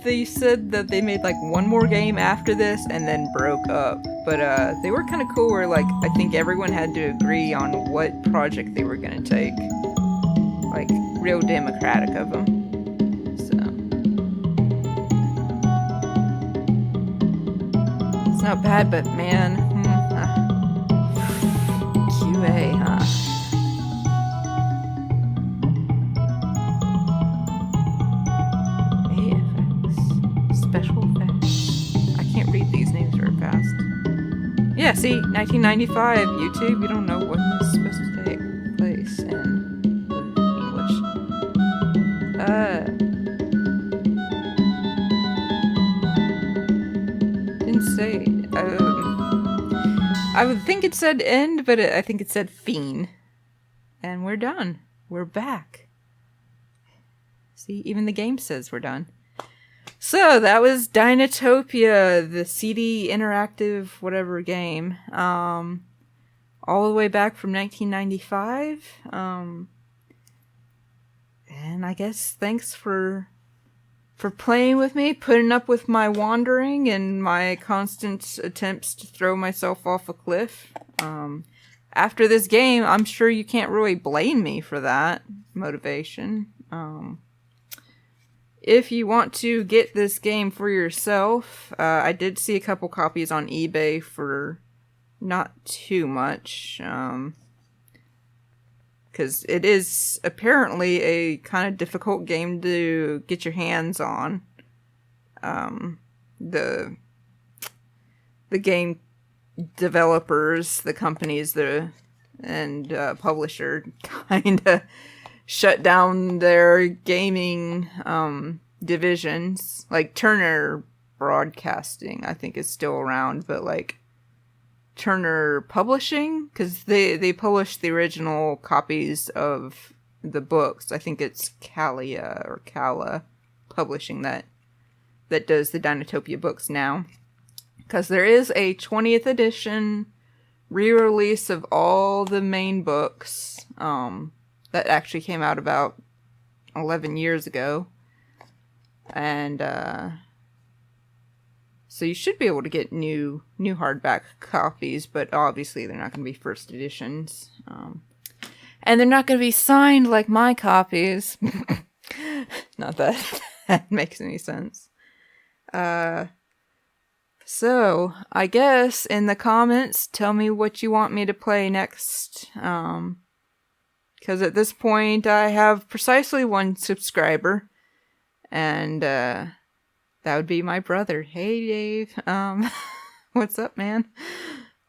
they said that they made like one more game after this and then broke up. But they were kind of cool where like I think everyone had to agree on what project they were gonna take. Like real democratic of them. So it's not bad, but man, QA, huh? Special effects. I can't read these names very fast. Yeah, see, 1995, YouTube, you don't know when this is supposed to take place in English. Didn't say. I would think it said end, but I think it said fiend. And we're done. We're back. See, even the game says we're done. So that was Dinotopia, the CD interactive whatever game, all the way back from 1995. And I guess thanks for playing with me, putting up with my wandering and my constant attempts to throw myself off a cliff. After this game, I'm sure you can't really blame me for that motivation. If you want to get this game for yourself, I did see a couple copies on eBay for not too much, because it is apparently a kind of difficult game to get your hands on. The game developers, the companies, and publisher kind of shut down their gaming divisions. Like Turner Broadcasting, I think is still around, but like Turner Publishing, because they published the original copies of the books. I think it's Calla Publishing that does the Dinotopia books now. Because there is a 20th edition re-release of all the main books. That actually came out about 11 years ago. And, so you should be able to get new hardback copies, but obviously they're not going to be first editions. And they're not going to be signed like my copies. Not that that makes any sense. So, I guess in the comments, tell me what you want me to play next. Because at this point, I have precisely one subscriber. And, that would be my brother. Hey, Dave. What's up, man?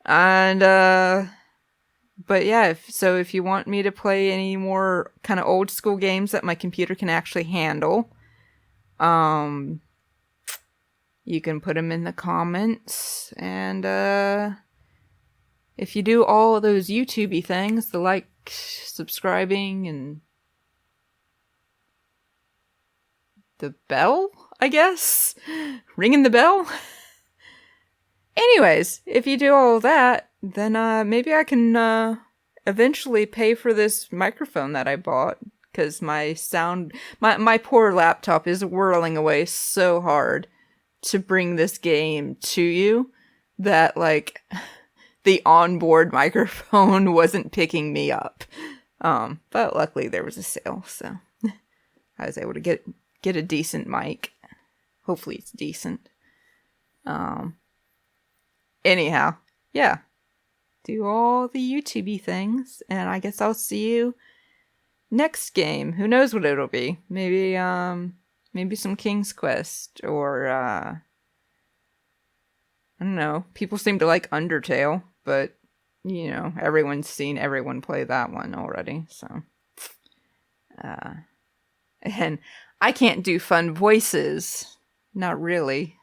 And, but yeah, if you want me to play any more kind of old school games that my computer can actually handle, you can put them in the comments. And, if you do all those YouTube-y things, the like, subscribing, and the bell, I guess? Ringing the bell? Anyways, if you do all that, then maybe I can eventually pay for this microphone that I bought. Because my poor laptop is whirling away so hard to bring this game to you that, like, the onboard microphone wasn't picking me up. But luckily there was a sale, so I was able to get a decent mic. Hopefully it's decent. Anyhow, yeah. Do all the YouTube-y things, and I guess I'll see you next game. Who knows what it'll be? Maybe some King's Quest, or, I don't know. People seem to like Undertale, but, you know, everyone's seen everyone play that one already, so. And I can't do fun voices. Not really.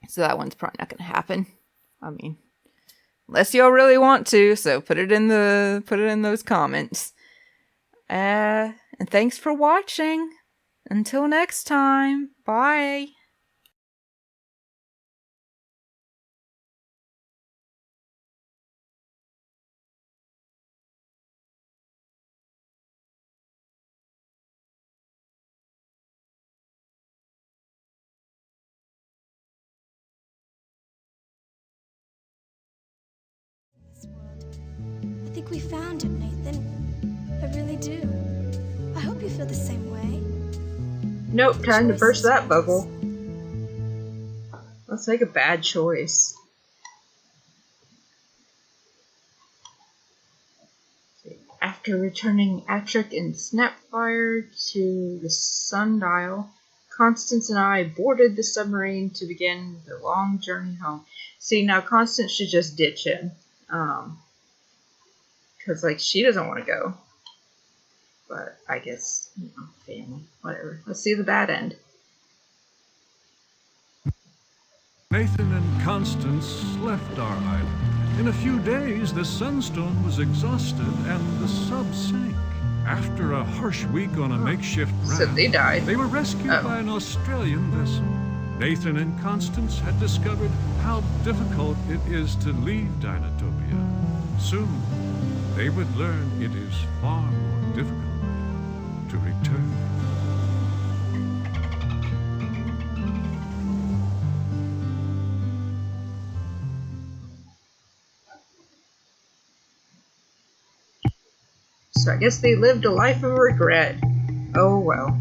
So that one's probably not gonna happen. I mean, Unless y'all really want to, so put it in those comments. And thanks for watching. Until next time, bye. I think we found it, Nathan. I really do. I hope you feel the same way. Nope, time to burst that bubble. Let's make a bad choice. After returning Atrick and Snapfire to the sundial, Constance and I boarded the submarine to begin the long journey home. See, now Constance should just ditch him. Because, like, she doesn't want to go. But I guess, family, whatever. Let's see the bad end. Nathan and Constance left our island. In a few days, the Sunstone was exhausted and the sub sank. After a harsh week on a makeshift raft, So they died. They were rescued by an Australian vessel. Nathan and Constance had discovered how difficult it is to leave Dinotopia. Soon, they would learn it is far more difficult to return. So I guess they lived a life of regret. Oh well.